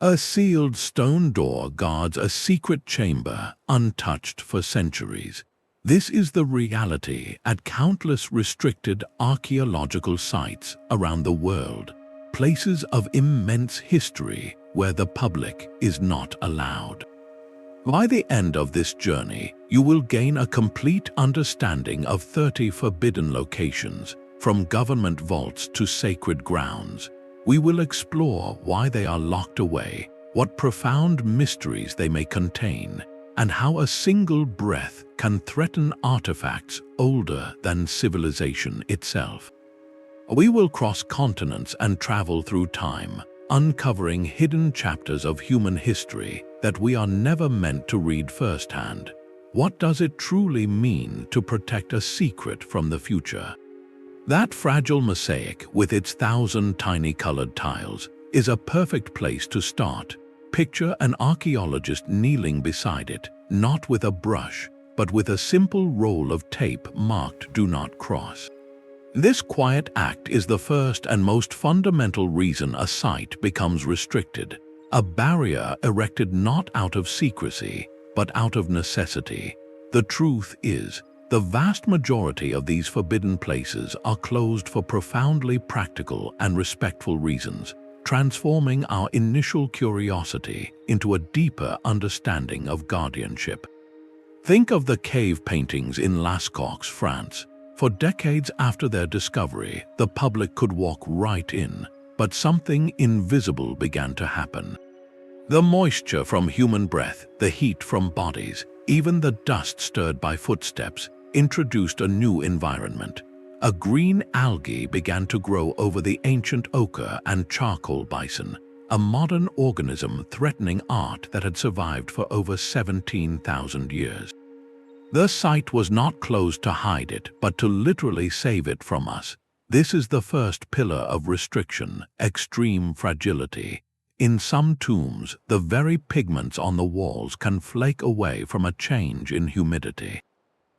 A sealed stone door guards a secret chamber untouched for centuries. This is the reality at countless restricted archaeological sites around the world, places of immense history where the public is not allowed. By the end of this journey, you will gain a complete understanding of 30 forbidden locations, from government vaults to sacred grounds. We will explore why they are locked away, what profound mysteries they may contain, and how a single breath can threaten artifacts older than civilization itself. We will cross continents and travel through time, uncovering hidden chapters of human history that we are never meant to read firsthand. What does it truly mean to protect a secret from the future? That fragile mosaic with its 1,000 tiny colored tiles is a perfect place to start. Picture an archaeologist kneeling beside it, not with a brush, but with a simple roll of tape marked "Do Not Cross." This quiet act is the first and most fundamental reason a site becomes restricted, a barrier erected not out of secrecy, but out of necessity. The truth is, the vast majority of these forbidden places are closed for profoundly practical and respectful reasons, transforming our initial curiosity into a deeper understanding of guardianship. Think of the cave paintings in Lascaux, France. For decades after their discovery, the public could walk right in, but something invisible began to happen. The moisture from human breath, the heat from bodies, even the dust stirred by footsteps, introduced a new environment. A green algae began to grow over the ancient ochre and charcoal bison, a modern organism threatening art that had survived for over 17,000 years. The site was not closed to hide it, but to literally save it from us. This is the first pillar of restriction, extreme fragility. In some tombs, the very pigments on the walls can flake away from a change in humidity.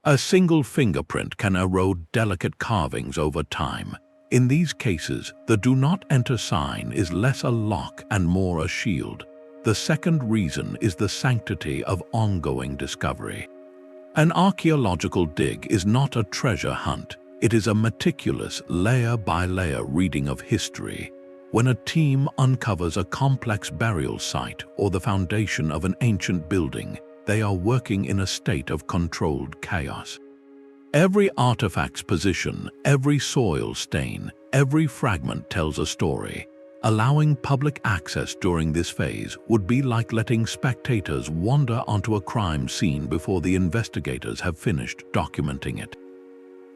A single fingerprint can erode delicate carvings over time. In these cases, the "Do Not Enter" sign is less a lock and more a shield. The second reason is the sanctity of ongoing discovery. An archaeological dig is not a treasure hunt. It is a meticulous, layer-by-layer reading of history. When a team uncovers a complex burial site or the foundation of an ancient building, they are working in a state of controlled chaos. Every artifact's position, every soil stain, every fragment tells a story. Allowing public access during this phase would be like letting spectators wander onto a crime scene before the investigators have finished documenting it.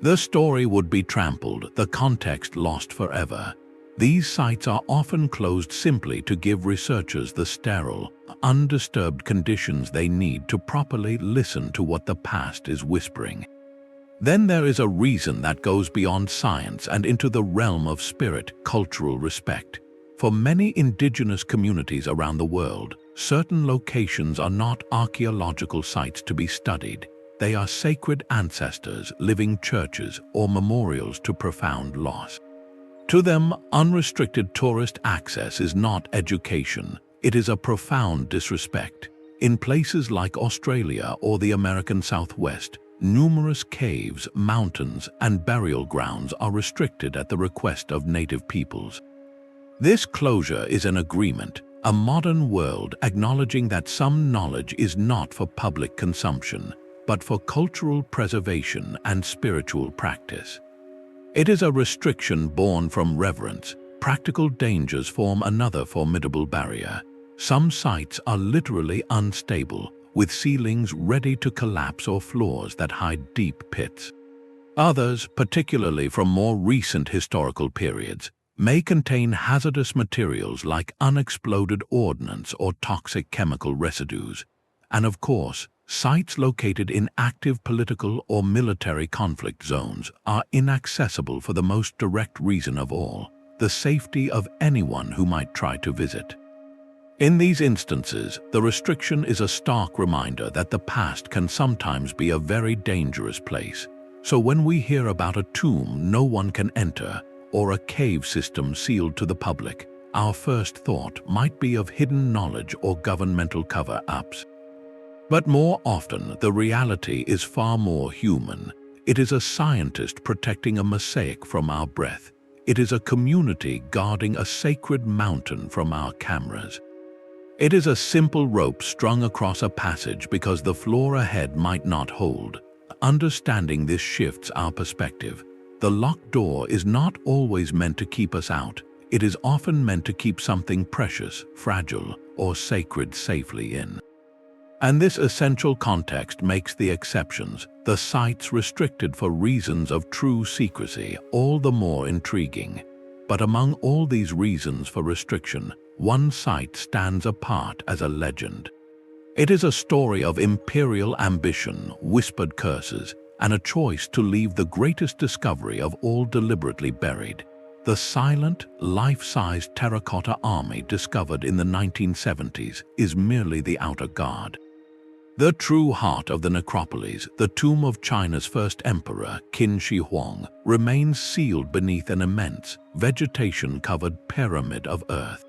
The story would be trampled, the context lost forever. These sites are often closed simply to give researchers the sterile, undisturbed conditions they need to properly listen to what the past is whispering. Then there is a reason that goes beyond science and into the realm of spirit, cultural respect. For many indigenous communities around the world, certain locations are not archaeological sites to be studied. They are sacred ancestors, living churches, or memorials to profound loss. To them, unrestricted tourist access is not education, it is a profound disrespect. In places like Australia or the American Southwest, numerous caves, mountains, and burial grounds are restricted at the request of native peoples. This closure is an agreement, a modern world acknowledging that some knowledge is not for public consumption, but for cultural preservation and spiritual practice. It is a restriction born from reverence. Practical dangers form another formidable barrier. Some sites are literally unstable, with ceilings ready to collapse or floors that hide deep pits. Others, particularly from more recent historical periods, may contain hazardous materials like unexploded ordnance or toxic chemical residues. And of course, sites located in active political or military conflict zones are inaccessible for the most direct reason of all, the safety of anyone who might try to visit. In these instances, the restriction is a stark reminder that the past can sometimes be a very dangerous place. So when we hear about a tomb no one can enter, or a cave system sealed to the public, our first thought might be of hidden knowledge or governmental cover-ups. But more often, the reality is far more human. It is a scientist protecting a mosaic from our breath. It is a community guarding a sacred mountain from our cameras. It is a simple rope strung across a passage because the floor ahead might not hold. Understanding this shifts our perspective. The locked door is not always meant to keep us out. It is often meant to keep something precious, fragile, or sacred safely in. And this essential context makes the exceptions, the sites restricted for reasons of true secrecy, all the more intriguing. But among all these reasons for restriction, one site stands apart as a legend. It is a story of imperial ambition, whispered curses, and a choice to leave the greatest discovery of all deliberately buried. The silent, life-sized terracotta army discovered in the 1970s is merely the outer guard. The true heart of the necropolis, the tomb of China's first emperor, Qin Shi Huang, remains sealed beneath an immense, vegetation-covered pyramid of earth.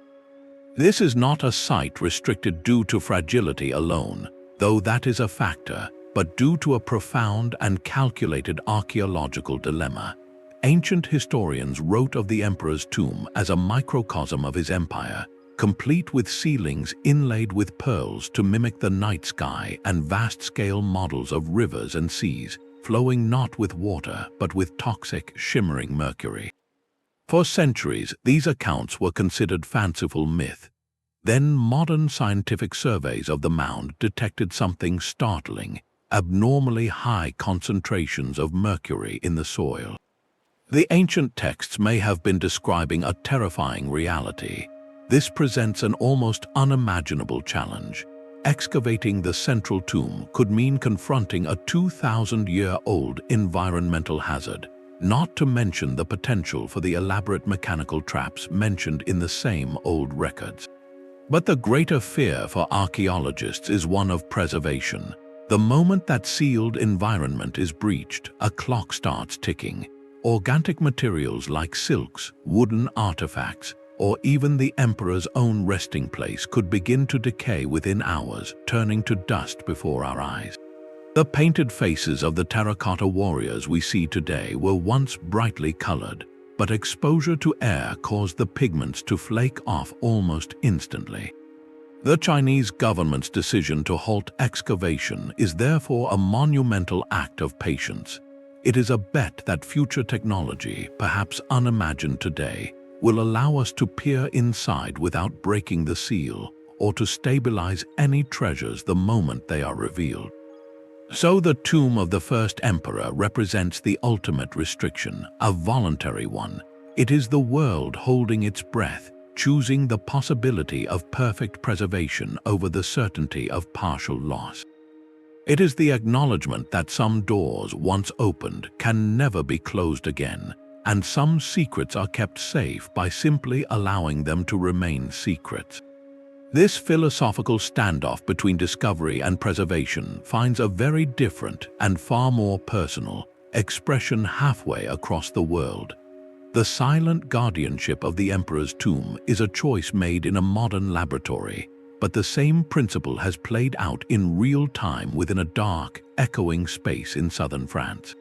This is not a site restricted due to fragility alone, though that is a factor, but due to a profound and calculated archaeological dilemma. Ancient historians wrote of the emperor's tomb as a microcosm of his empire, complete with ceilings inlaid with pearls to mimic the night sky and vast-scale models of rivers and seas, flowing not with water but with toxic, shimmering mercury. For centuries, these accounts were considered fanciful myth. Then modern scientific surveys of the mound detected something startling: abnormally high concentrations of mercury in the soil. The ancient texts may have been describing a terrifying reality. This presents an almost unimaginable challenge. Excavating the central tomb could mean confronting a 2,000-year-old environmental hazard, not to mention the potential for the elaborate mechanical traps mentioned in the same old records. But the greater fear for archaeologists is one of preservation. The moment that sealed environment is breached, a clock starts ticking. Organic materials like silks, wooden artifacts, or even the emperor's own resting place could begin to decay within hours, turning to dust before our eyes. The painted faces of the terracotta warriors we see today were once brightly colored, but exposure to air caused the pigments to flake off almost instantly. The Chinese government's decision to halt excavation is therefore a monumental act of patience. It is a bet that future technology, perhaps unimagined today, will allow us to peer inside without breaking the seal, or to stabilize any treasures the moment they are revealed. So the tomb of the first emperor represents the ultimate restriction, a voluntary one. It is the world holding its breath, choosing the possibility of perfect preservation over the certainty of partial loss. It is the acknowledgement that some doors, once opened, can never be closed again, and some secrets are kept safe by simply allowing them to remain secrets. This philosophical standoff between discovery and preservation finds a very different and far more personal expression halfway across the world. The silent guardianship of the emperor's tomb is a choice made in a modern laboratory, but the same principle has played out in real time within a dark, echoing space in southern France.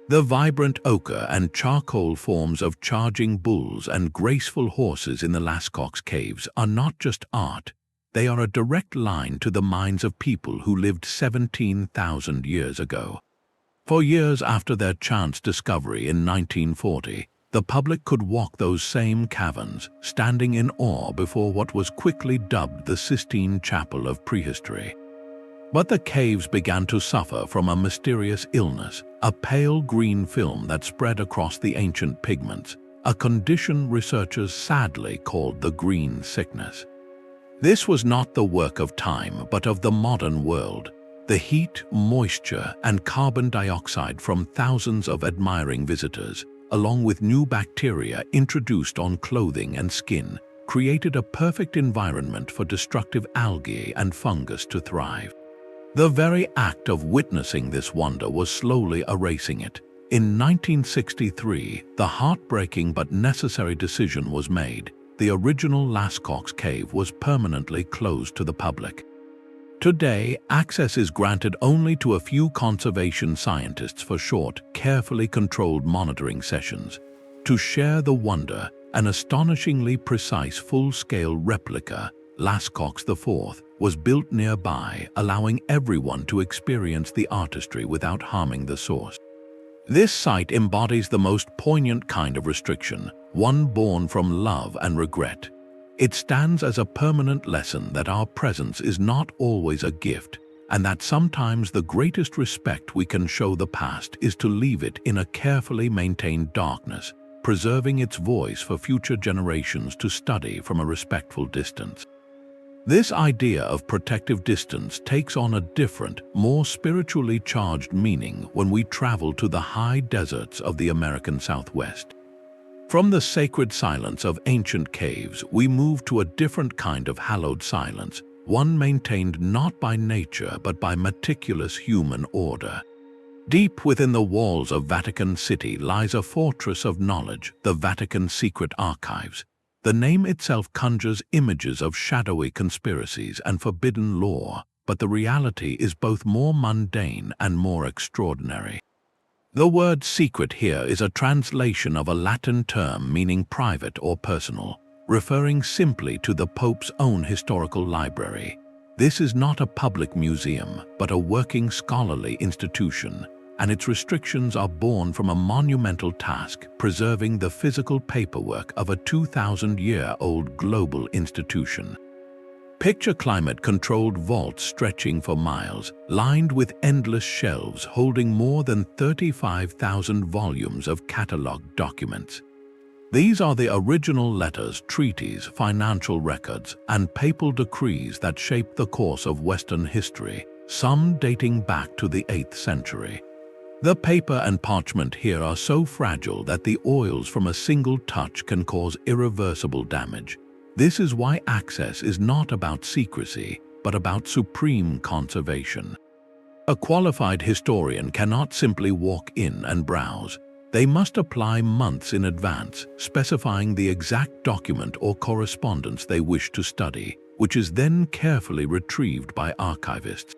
The vibrant ochre and charcoal forms of charging bulls and graceful horses in the Lascaux caves are not just art, they are a direct line to the minds of people who lived 17,000 years ago. For years after their chance discovery in 1940, the public could walk those same caverns, standing in awe before what was quickly dubbed the Sistine Chapel of prehistory. But the caves began to suffer from a mysterious illness, a pale green film that spread across the ancient pigments, a condition researchers sadly called the green sickness. This was not the work of time, but of the modern world. The heat, moisture, and carbon dioxide from thousands of admiring visitors, along with new bacteria introduced on clothing and skin, created a perfect environment for destructive algae and fungus to thrive. The very act of witnessing this wonder was slowly erasing it. In 1963, the heartbreaking but necessary decision was made. the original Lascaux cave was permanently closed to the public. Today, access is granted only to a few conservation scientists for short, carefully controlled monitoring sessions. To share the wonder, an astonishingly precise full-scale replica, Lascaux IV, was built nearby, allowing everyone to experience the artistry without harming the source. This site embodies the most poignant kind of restriction, one born from love and regret. It stands as a permanent lesson that our presence is not always a gift, and that sometimes the greatest respect we can show the past is to leave it in a carefully maintained darkness, preserving its voice for future generations to study from a respectful distance. This idea of protective distance takes on a different, more spiritually charged meaning when we travel to the high deserts of the American Southwest. From the sacred silence of ancient caves, we move to a different kind of hallowed silence, one maintained not by nature but by meticulous human order. Deep within the walls of Vatican City lies a fortress of knowledge, the Vatican Secret Archives. The name itself conjures images of shadowy conspiracies and forbidden lore, but the reality is both more mundane and more extraordinary. The word secret here is a translation of a Latin term meaning private or personal, referring simply to the Pope's own historical library. This is not a public museum, but a working scholarly institution, and its restrictions are born from a monumental task, preserving the physical paperwork of a 2,000-year-old global institution. Picture climate-controlled vaults stretching for miles, lined with endless shelves holding more than 35,000 volumes of catalogued documents. These are the original letters, treaties, financial records, and papal decrees that shaped the course of Western history, some dating back to the 8th century. The paper and parchment here are so fragile that the oils from a single touch can cause irreversible damage. This is why access is not about secrecy, but about supreme conservation. A qualified historian cannot simply walk in and browse. They must apply months in advance, specifying the exact document or correspondence they wish to study, which is then carefully retrieved by archivists.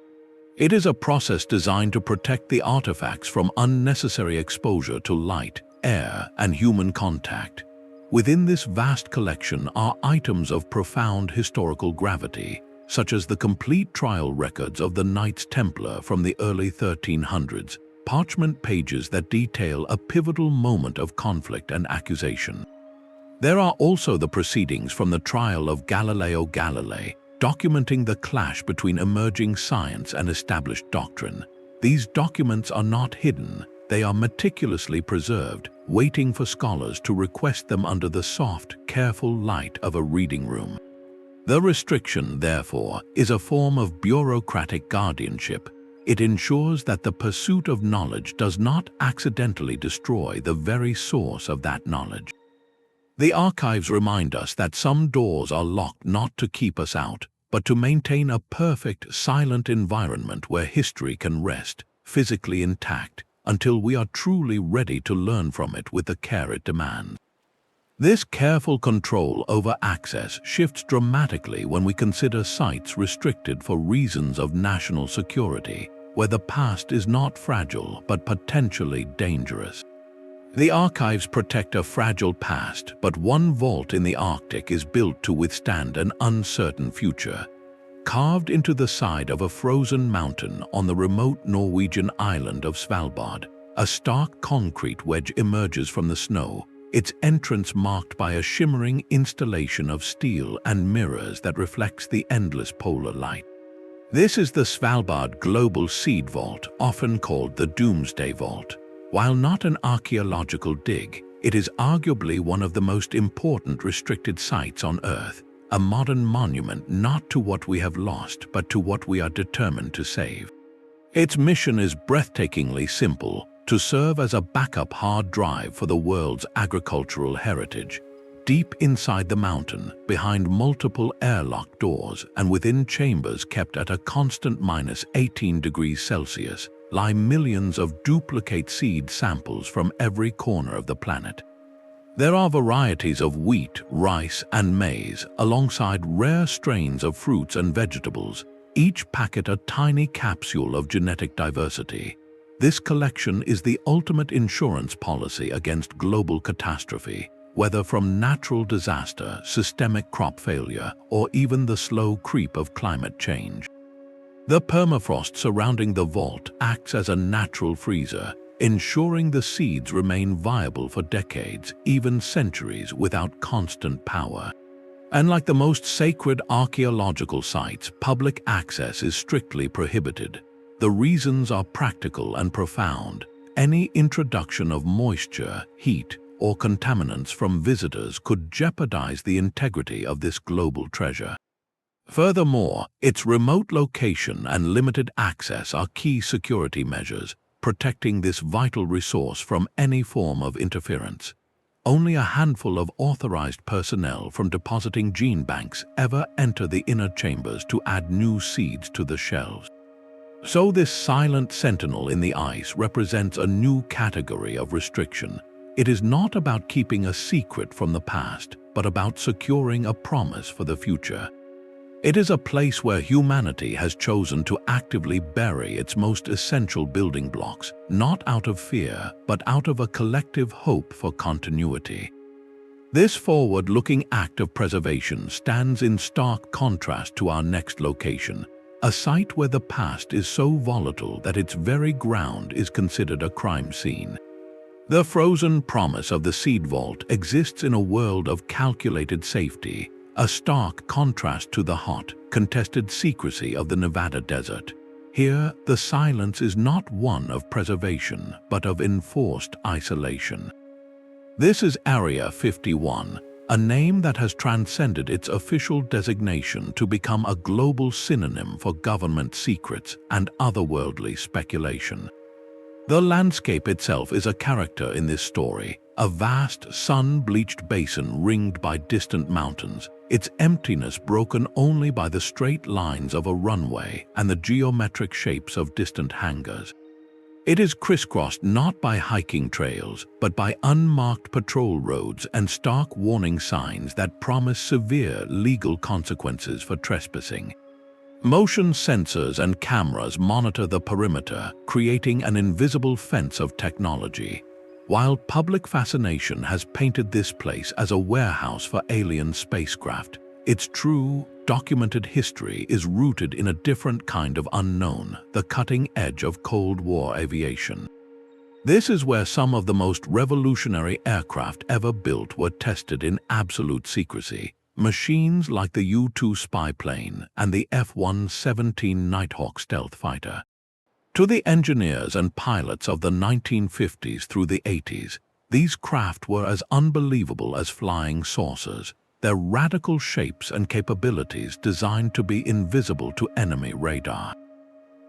It is a process designed to protect the artifacts from unnecessary exposure to light, air, and human contact. Within this vast collection are items of profound historical gravity, such as the complete trial records of the Knights Templar from the early 1300s, parchment pages that detail a pivotal moment of conflict and accusation. There are also the proceedings from the trial of Galileo Galilei, documenting the clash between emerging science and established doctrine. These documents are not hidden, they are meticulously preserved, waiting for scholars to request them under the soft, careful light of a reading room. The restriction, therefore, is a form of bureaucratic guardianship. It ensures that the pursuit of knowledge does not accidentally destroy the very source of that knowledge. The archives remind us that some doors are locked not to keep us out, but to maintain a perfect, silent environment where history can rest, physically intact, until we are truly ready to learn from it with the care it demands. This careful control over access shifts dramatically when we consider sites restricted for reasons of national security, where the past is not fragile but potentially dangerous. The archives protect a fragile past, but one vault in the Arctic is built to withstand an uncertain future. Carved into the side of a frozen mountain on the remote Norwegian island of Svalbard, a stark concrete wedge emerges from the snow, its entrance marked by a shimmering installation of steel and mirrors that reflects the endless polar light. This is the Svalbard Global Seed Vault, often called the Doomsday Vault. While not an archaeological dig, it is arguably one of the most important restricted sites on Earth, a modern monument not to what we have lost but to what we are determined to save. Its mission is breathtakingly simple: to serve as a backup hard drive for the world's agricultural heritage. Deep inside the mountain, behind multiple airlock doors and within chambers kept at a constant -18 degrees Celsius, lie millions of duplicate seed samples from every corner of the planet. There are varieties of wheat, rice, and maize, alongside rare strains of fruits and vegetables, each packet a tiny capsule of genetic diversity. This collection is the ultimate insurance policy against global catastrophe, whether from natural disaster, systemic crop failure, or even the slow creep of climate change. The permafrost surrounding the vault acts as a natural freezer, ensuring the seeds remain viable for decades, even centuries, without constant power. And like the most sacred archaeological sites, public access is strictly prohibited. The reasons are practical and profound. Any introduction of moisture, heat, or contaminants from visitors could jeopardize the integrity of this global treasure. Furthermore, its remote location and limited access are key security measures, protecting this vital resource from any form of interference. Only a handful of authorized personnel from depositing gene banks ever enter the inner chambers to add new seeds to the shelves. So this silent sentinel in the ice represents a new category of restriction. It is not about keeping a secret from the past, but about securing a promise for the future. It is a place where humanity has chosen to actively bury its most essential building blocks, not out of fear, but out of a collective hope for continuity. This forward-looking act of preservation stands in stark contrast to our next location, a site where the past is so volatile that its very ground is considered a crime scene. The frozen promise of the Seed Vault exists in a world of calculated safety, a stark contrast to the hot, contested secrecy of the Nevada desert. Here, the silence is not one of preservation, but of enforced isolation. This is Area 51, a name that has transcended its official designation to become a global synonym for government secrets and otherworldly speculation. The landscape itself is a character in this story, a vast, sun-bleached basin ringed by distant mountains, its emptiness broken only by the straight lines of a runway and the geometric shapes of distant hangars. It is crisscrossed not by hiking trails, but by unmarked patrol roads and stark warning signs that promise severe legal consequences for trespassing. Motion sensors and cameras monitor the perimeter, creating an invisible fence of technology. While public fascination has painted this place as a warehouse for alien spacecraft, its true, documented history is rooted in a different kind of unknown, the cutting edge of Cold War aviation. This is where some of the most revolutionary aircraft ever built were tested in absolute secrecy. Machines like the U-2 spy plane and the F-117 Nighthawk stealth fighter. To the engineers and pilots of the 1950s through the 80s, these craft were as unbelievable as flying saucers, their radical shapes and capabilities designed to be invisible to enemy radar.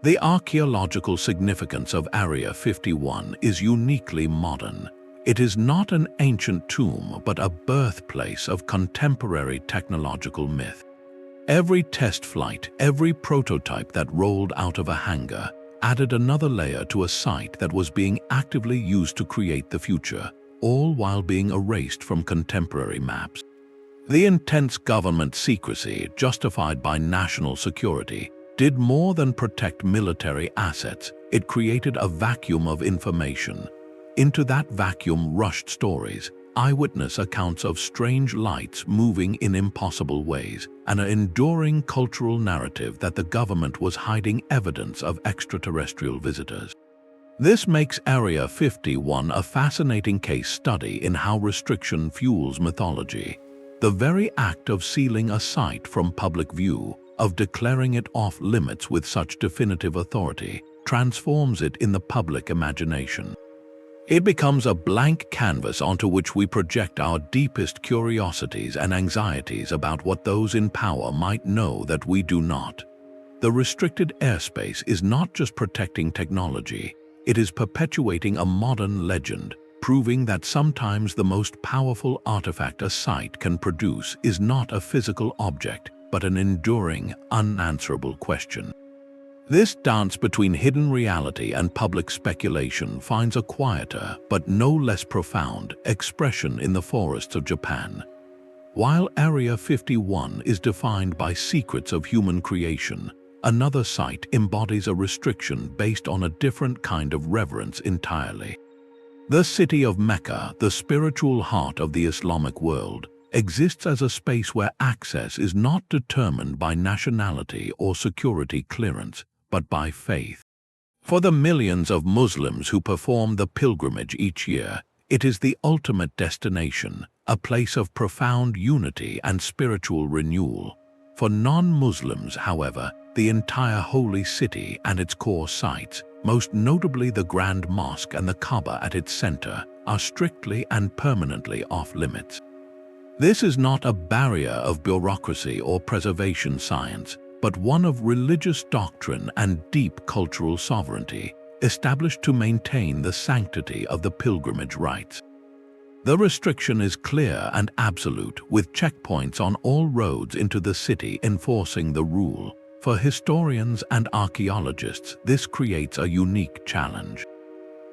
The archaeological significance of Area 51 is uniquely modern. It is not an ancient tomb, but a birthplace of contemporary technological myth. Every test flight, every prototype that rolled out of a hangar, added another layer to a site that was being actively used to create the future, all while being erased from contemporary maps. The intense government secrecy, justified by national security, did more than protect military assets. It created a vacuum of information. Into that vacuum rushed stories, eyewitness accounts of strange lights moving in impossible ways, and an enduring cultural narrative that the government was hiding evidence of extraterrestrial visitors. This makes Area 51 a fascinating case study in how restriction fuels mythology. The very act of sealing a site from public view, of declaring it off limits with such definitive authority, transforms it in the public imagination. It becomes a blank canvas onto which we project our deepest curiosities and anxieties about what those in power might know that we do not. The restricted airspace is not just protecting technology, it is perpetuating a modern legend, proving that sometimes the most powerful artifact a site can produce is not a physical object, but an enduring, unanswerable question. This dance between hidden reality and public speculation finds a quieter, but no less profound, expression in the forests of Japan. While Area 51 is defined by secrets of human creation, another site embodies a restriction based on a different kind of reverence entirely. The city of Mecca, the spiritual heart of the Islamic world, exists as a space where access is not determined by nationality or security clearance, but by faith. For the millions of Muslims who perform the pilgrimage each year, it is the ultimate destination, a place of profound unity and spiritual renewal. For non-Muslims, however, the entire holy city and its core sites, most notably the Grand Mosque and the Kaaba at its center, are strictly and permanently off-limits. This is not a barrier of bureaucracy or preservation science, but one of religious doctrine and deep cultural sovereignty, established to maintain the sanctity of the pilgrimage rites. The restriction is clear and absolute, with checkpoints on all roads into the city enforcing the rule. For historians and archaeologists, this creates a unique challenge.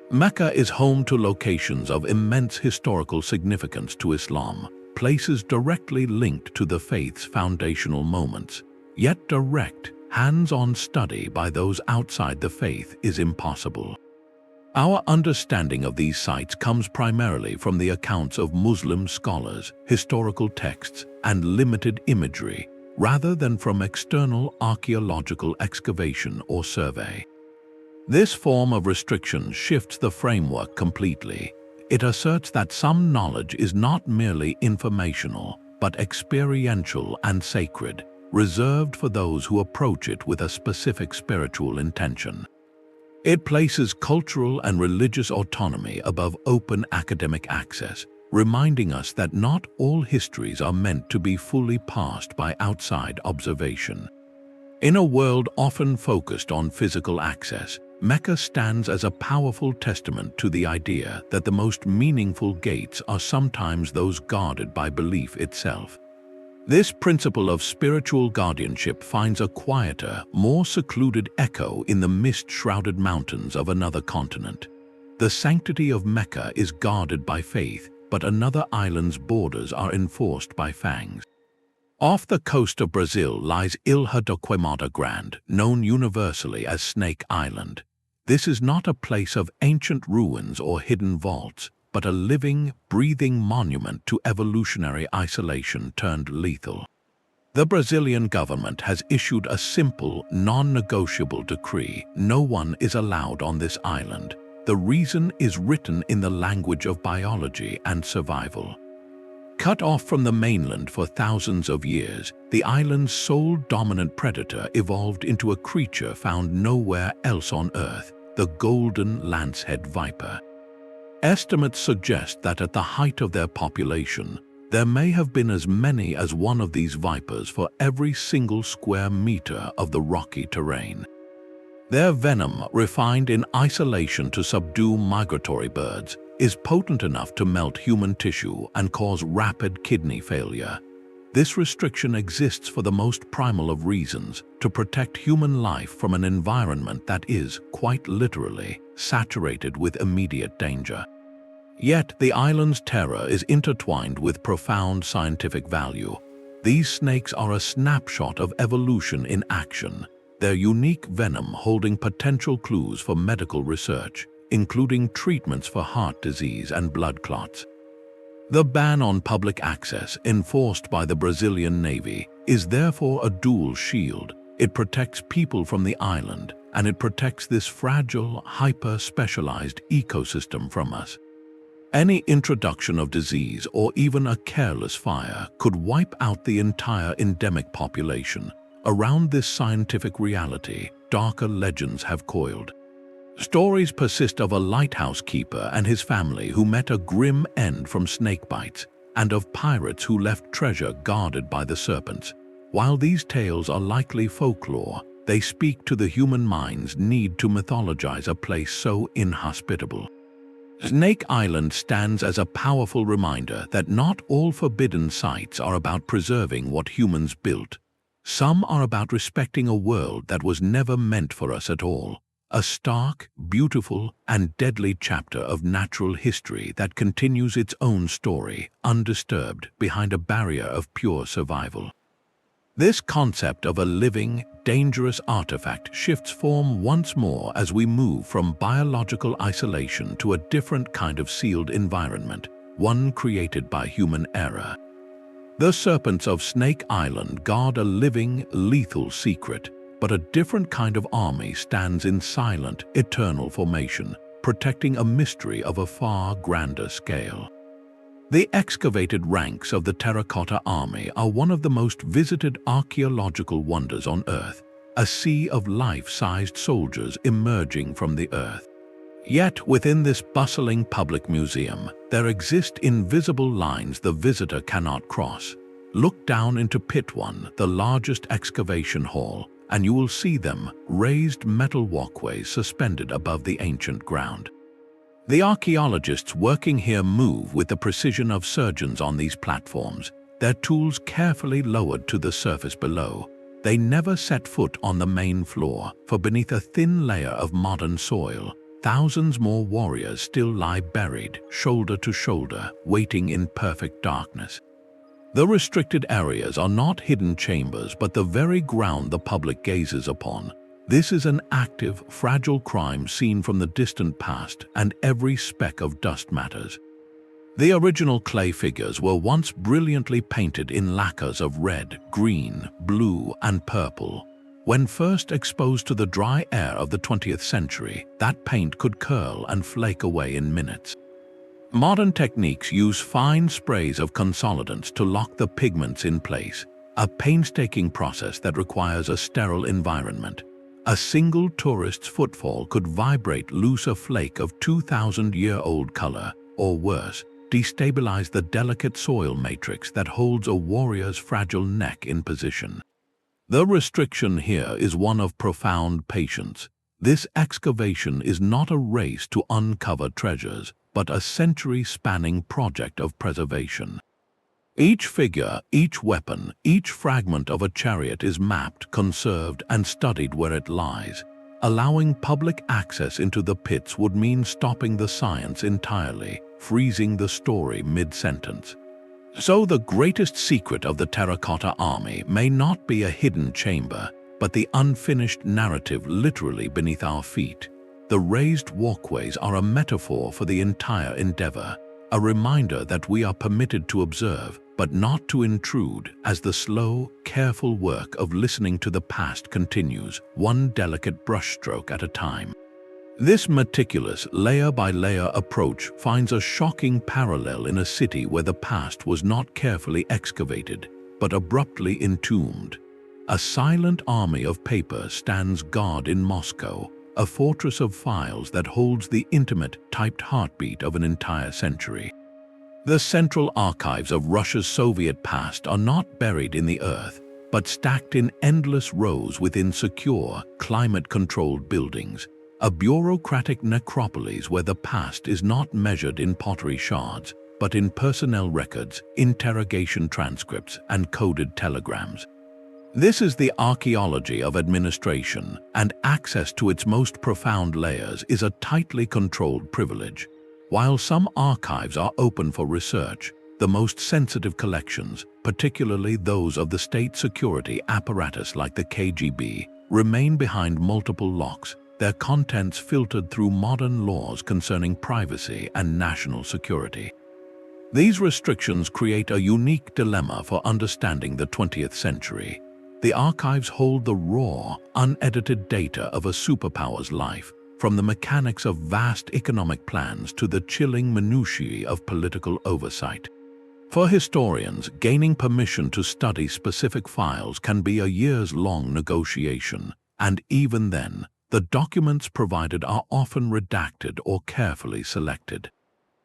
Mecca is home to locations of immense historical significance to Islam, places directly linked to the faith's foundational moments. Yet direct, hands-on study by those outside the faith is impossible. Our understanding of these sites comes primarily from the accounts of Muslim scholars, historical texts, and limited imagery, rather than from external archaeological excavation or survey. This form of restriction shifts the framework completely. It asserts that some knowledge is not merely informational, but experiential and sacred, reserved for those who approach it with a specific spiritual intention. It places cultural and religious autonomy above open academic access, reminding us that not all histories are meant to be fully passed by outside observation. In a world often focused on physical access, Mecca stands as a powerful testament to the idea that the most meaningful gates are sometimes those guarded by belief itself. This principle of spiritual guardianship finds a quieter, more secluded echo in the mist-shrouded mountains of another continent. The sanctity of Mecca is guarded by faith, but another island's borders are enforced by fangs. Off the coast of Brazil lies Ilha de Queimada Grande, known universally as Snake Island. This is not a place of ancient ruins or hidden vaults, but a living, breathing monument to evolutionary isolation turned lethal. The Brazilian government has issued a simple, non-negotiable decree: no one is allowed on this island. The reason is written in the language of biology and survival. Cut off from the mainland for thousands of years, the island's sole dominant predator evolved into a creature found nowhere else on Earth, the golden lancehead viper. Estimates suggest that at the height of their population, there may have been as many as one of these vipers for every single square meter of the rocky terrain. Their venom, refined in isolation to subdue migratory birds, is potent enough to melt human tissue and cause rapid kidney failure. This restriction exists for the most primal of reasons, to protect human life from an environment that is, quite literally, saturated with immediate danger. Yet the island's terror is intertwined with profound scientific value. These snakes are a snapshot of evolution in action, their unique venom holding potential clues for medical research, including treatments for heart disease and blood clots. The ban on public access, enforced by the Brazilian Navy, is therefore a dual shield. It protects people from the island, and it protects this fragile, hyper-specialized ecosystem from us. Any introduction of disease or even a careless fire could wipe out the entire endemic population. Around this scientific reality, darker legends have coiled. Stories persist of a lighthouse keeper and his family who met a grim end from snake bites, and of pirates who left treasure guarded by the serpents. While these tales are likely folklore, they speak to the human mind's need to mythologize a place so inhospitable. Snake Island stands as a powerful reminder that not all forbidden sites are about preserving what humans built. Some are about respecting a world that was never meant for us at all. A stark, beautiful, and deadly chapter of natural history that continues its own story, undisturbed, behind a barrier of pure survival. This concept of a living, dangerous artifact shifts form once more as we move from biological isolation to a different kind of sealed environment, one created by human error. The serpents of Snake Island guard a living, lethal secret, but a different kind of army stands in silent, eternal formation, protecting a mystery of a far grander scale. The excavated ranks of the Terracotta army are one of the most visited archaeological wonders on Earth, a sea of life-sized soldiers emerging from the earth. Yet within this bustling public museum, there exist invisible lines the visitor cannot cross. Look down into Pit 1, the largest excavation hall, and you will see them, raised metal walkways suspended above the ancient ground. The archaeologists working here move with the precision of surgeons on these platforms, their tools carefully lowered to the surface below. They never set foot on the main floor, for beneath a thin layer of modern soil, thousands more warriors still lie buried, shoulder to shoulder, waiting in perfect darkness. The restricted areas are not hidden chambers but the very ground the public gazes upon. This is an active, fragile crime seen from the distant past, and every speck of dust matters. The original clay figures were once brilliantly painted in lacquers of red, green, blue, and purple. When first exposed to the dry air of the 20th century, that paint could curl and flake away in minutes. Modern techniques use fine sprays of consolidants to lock the pigments in place, a painstaking process that requires a sterile environment. A single tourist's footfall could vibrate loose a flake of 2,000-year-old color, or worse, destabilize the delicate soil matrix that holds a warrior's fragile neck in position. The restriction here is one of profound patience. This excavation is not a race to uncover treasures, but a century-spanning project of preservation. Each figure, each weapon, each fragment of a chariot is mapped, conserved, and studied where it lies. Allowing public access into the pits would mean stopping the science entirely, freezing the story mid-sentence. So the greatest secret of the Terracotta army may not be a hidden chamber, but the unfinished narrative literally beneath our feet. The raised walkways are a metaphor for the entire endeavor, a reminder that we are permitted to observe, but not to intrude, as the slow, careful work of listening to the past continues, one delicate brushstroke at a time. This meticulous, layer-by-layer approach finds a shocking parallel in a city where the past was not carefully excavated, but abruptly entombed. A silent army of paper stands guard in Moscow, a fortress of files that holds the intimate, typed heartbeat of an entire century. The central archives of Russia's Soviet past are not buried in the earth, but stacked in endless rows within secure, climate-controlled buildings, a bureaucratic necropolis where the past is not measured in pottery shards, but in personnel records, interrogation transcripts, and coded telegrams. This is the archaeology of administration, and access to its most profound layers is a tightly controlled privilege. While some archives are open for research, the most sensitive collections, particularly those of the state security apparatus like the KGB, remain behind multiple locks, their contents filtered through modern laws concerning privacy and national security. These restrictions create a unique dilemma for understanding the 20th century. The archives hold the raw, unedited data of a superpower's life, from the mechanics of vast economic plans to the chilling minutiae of political oversight. For historians, gaining permission to study specific files can be a years-long negotiation, and even then, the documents provided are often redacted or carefully selected.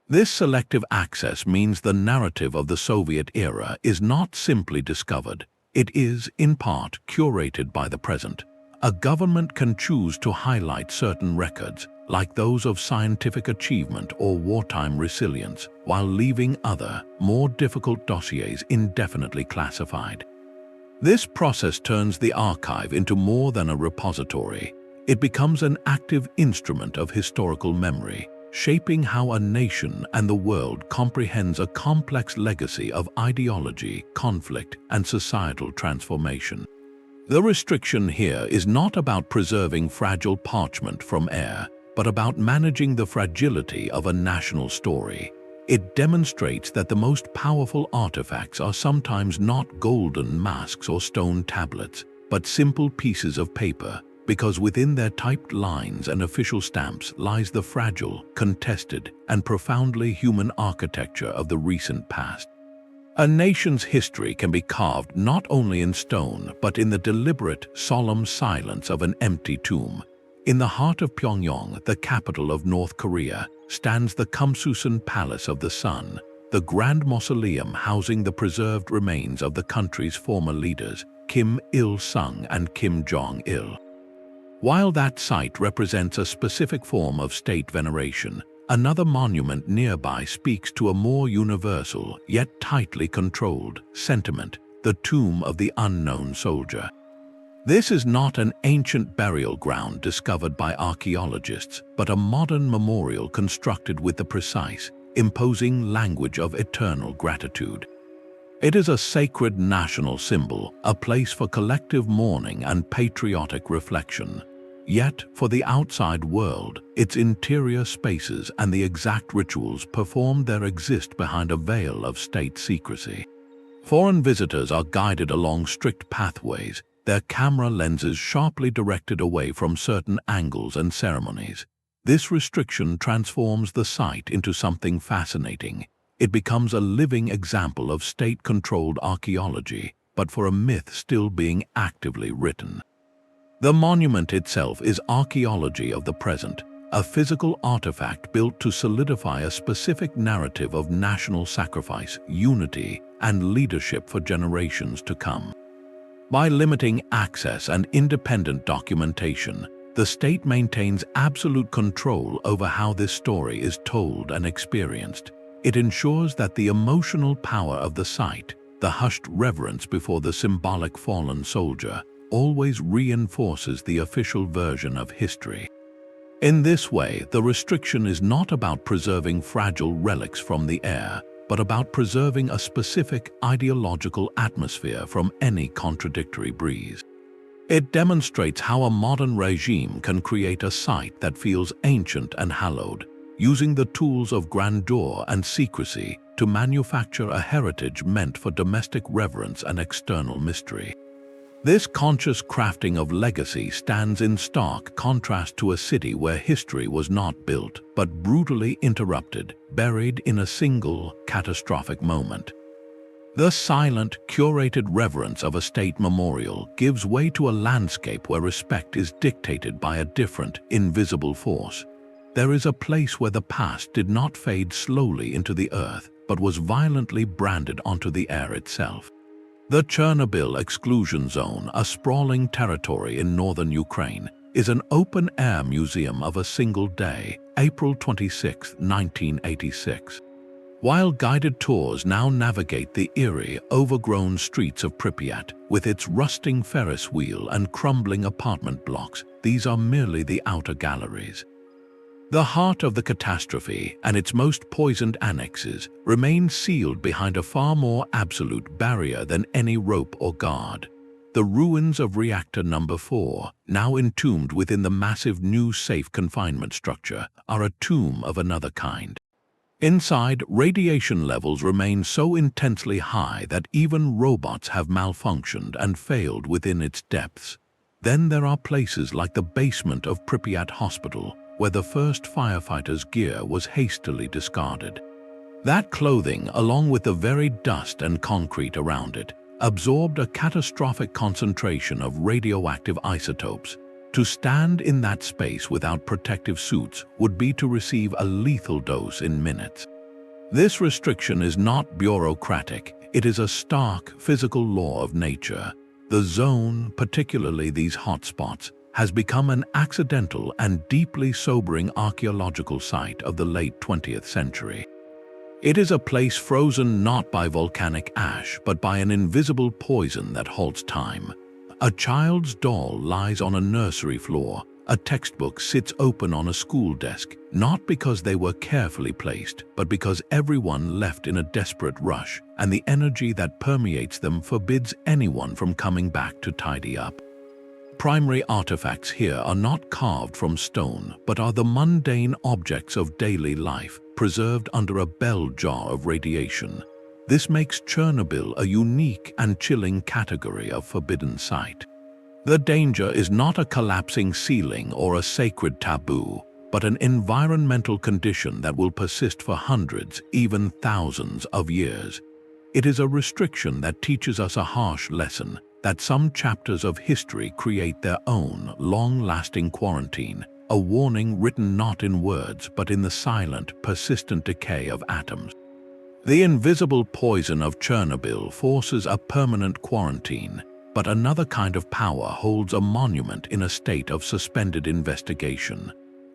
This selective access means the narrative of the Soviet era is not simply discovered, it is, in part, curated by the present. A government can choose to highlight certain records, like those of scientific achievement or wartime resilience, while leaving other, more difficult dossiers indefinitely classified. This process turns the archive into more than a repository. It becomes an active instrument of historical memory, shaping how a nation and the world comprehends a complex legacy of ideology, conflict, and societal transformation. The restriction here is not about preserving fragile parchment from air, but about managing the fragility of a national story. It demonstrates that the most powerful artifacts are sometimes not golden masks or stone tablets, but simple pieces of paper, because within their typed lines and official stamps lies the fragile, contested, and profoundly human architecture of the recent past. A nation's history can be carved not only in stone, but in the deliberate, solemn silence of an empty tomb. In the heart of Pyongyang, the capital of North Korea, stands the Kumsusan Palace of the Sun, the grand mausoleum housing the preserved remains of the country's former leaders, Kim Il-sung and Kim Jong-il. While that site represents a specific form of state veneration, another monument nearby speaks to a more universal, yet tightly controlled, sentiment, the tomb of the unknown soldier. This is not an ancient burial ground discovered by archaeologists, but a modern memorial constructed with the precise, imposing language of eternal gratitude. It is a sacred national symbol, a place for collective mourning and patriotic reflection. Yet, for the outside world, its interior spaces and the exact rituals performed there exist behind a veil of state secrecy. Foreign visitors are guided along strict pathways, their camera lenses sharply directed away from certain angles and ceremonies. This restriction transforms the site into something fascinating. It becomes a living example of state-controlled archaeology, but for a myth still being actively written. The monument itself is archaeology of the present, a physical artifact built to solidify a specific narrative of national sacrifice, unity, and leadership for generations to come. By limiting access and independent documentation, the state maintains absolute control over how this story is told and experienced. It ensures that the emotional power of the site, the hushed reverence before the symbolic fallen soldier, always reinforces the official version of history. In this way, the restriction is not about preserving fragile relics from the air, but about preserving a specific ideological atmosphere from any contradictory breeze. It demonstrates how a modern regime can create a site that feels ancient and hallowed, using the tools of grandeur and secrecy to manufacture a heritage meant for domestic reverence and external mystery. This conscious crafting of legacy stands in stark contrast to a city where history was not built, but brutally interrupted, buried in a single, catastrophic moment. The silent, curated reverence of a state memorial gives way to a landscape where respect is dictated by a different, invisible force. There is a place where the past did not fade slowly into the earth, but was violently branded onto the air itself. The Chernobyl exclusion zone, a sprawling territory in northern Ukraine, is an open-air museum of a single day, April 26, 1986. While guided tours now navigate the eerie, overgrown streets of Pripyat, with its rusting Ferris wheel and crumbling apartment blocks, these are merely the outer galleries. The heart of the catastrophe and its most poisoned annexes remain sealed behind a far more absolute barrier than any rope or guard. The ruins of reactor number 4, now entombed within the massive new safe confinement structure, are a tomb of another kind. Inside, radiation levels remain so intensely high that even robots have malfunctioned and failed within its depths. Then there are places like the basement of Pripyat Hospital, where the first firefighters' gear was hastily discarded. That clothing, along with the very dust and concrete around it, absorbed a catastrophic concentration of radioactive isotopes. To stand in that space without protective suits would be to receive a lethal dose in minutes. This restriction is not bureaucratic, it is a stark physical law of nature. The zone, particularly these hotspots, has become an accidental and deeply sobering archaeological site of the late 20th century. It is a place frozen not by volcanic ash, but by an invisible poison that halts time. A child's doll lies on a nursery floor. A textbook sits open on a school desk, not because they were carefully placed, but because everyone left in a desperate rush, and the energy that permeates them forbids anyone from coming back to tidy up. Primary artifacts here are not carved from stone, but are the mundane objects of daily life, preserved under a bell jar of radiation. This makes Chernobyl a unique and chilling category of forbidden site. The danger is not a collapsing ceiling or a sacred taboo, but an environmental condition that will persist for hundreds, even thousands of years. It is a restriction that teaches us a harsh lesson, that some chapters of history create their own long-lasting quarantine, a warning written not in words but in the silent, persistent decay of atoms. The invisible poison of Chernobyl forces a permanent quarantine, but another kind of power holds a monument in a state of suspended investigation.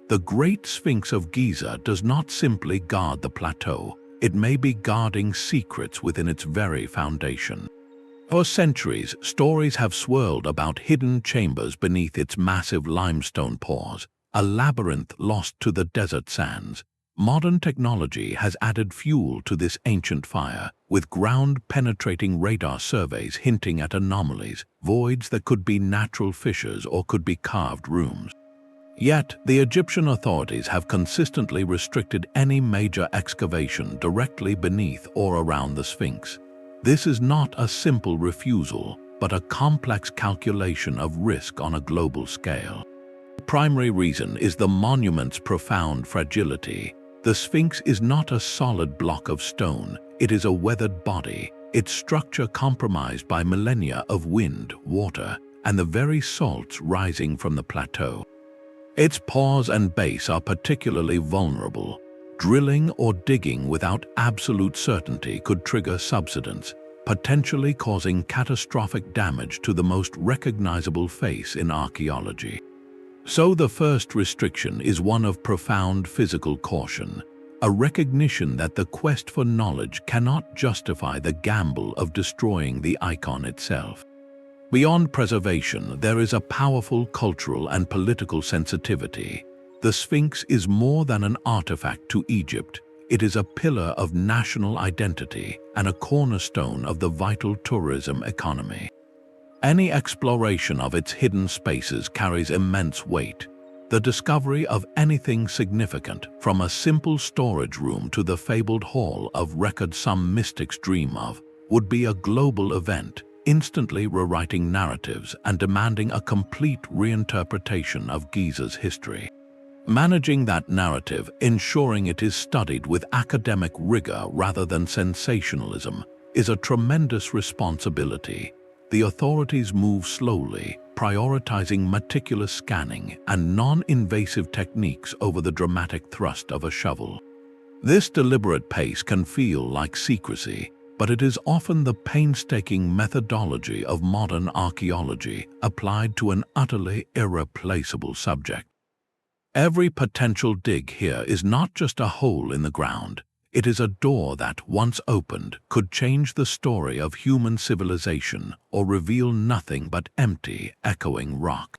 The Great Sphinx of Giza does not simply guard the plateau, it may be guarding secrets within its very foundation. For centuries, stories have swirled about hidden chambers beneath its massive limestone pores, a labyrinth lost to the desert sands. Modern technology has added fuel to this ancient fire, with ground-penetrating radar surveys hinting at anomalies, voids that could be natural fissures or could be carved rooms. Yet, the Egyptian authorities have consistently restricted any major excavation directly beneath or around the Sphinx. This is not a simple refusal, but a complex calculation of risk on a global scale. The primary reason is the monument's profound fragility. The Sphinx is not a solid block of stone, it is a weathered body, its structure compromised by millennia of wind, water, and the very salts rising from the plateau. Its paws and base are particularly vulnerable. Drilling or digging without absolute certainty could trigger subsidence, potentially causing catastrophic damage to the most recognizable face in archaeology. So the first restriction is one of profound physical caution, a recognition that the quest for knowledge cannot justify the gamble of destroying the icon itself. Beyond preservation, there is a powerful cultural and political sensitivity. The Sphinx is more than an artifact to Egypt. It is a pillar of national identity and a cornerstone of the vital tourism economy. Any exploration of its hidden spaces carries immense weight. The discovery of anything significant, from a simple storage room to the fabled hall of record some mystics dream of, would be a global event, instantly rewriting narratives and demanding a complete reinterpretation of Giza's history. Managing that narrative, ensuring it is studied with academic rigor rather than sensationalism, is a tremendous responsibility. The authorities move slowly, prioritizing meticulous scanning and non-invasive techniques over the dramatic thrust of a shovel. This deliberate pace can feel like secrecy, but it is often the painstaking methodology of modern archaeology applied to an utterly irreplaceable subject. Every potential dig here is not just a hole in the ground. It is a door that, once opened, could change the story of human civilization or reveal nothing but empty, echoing rock.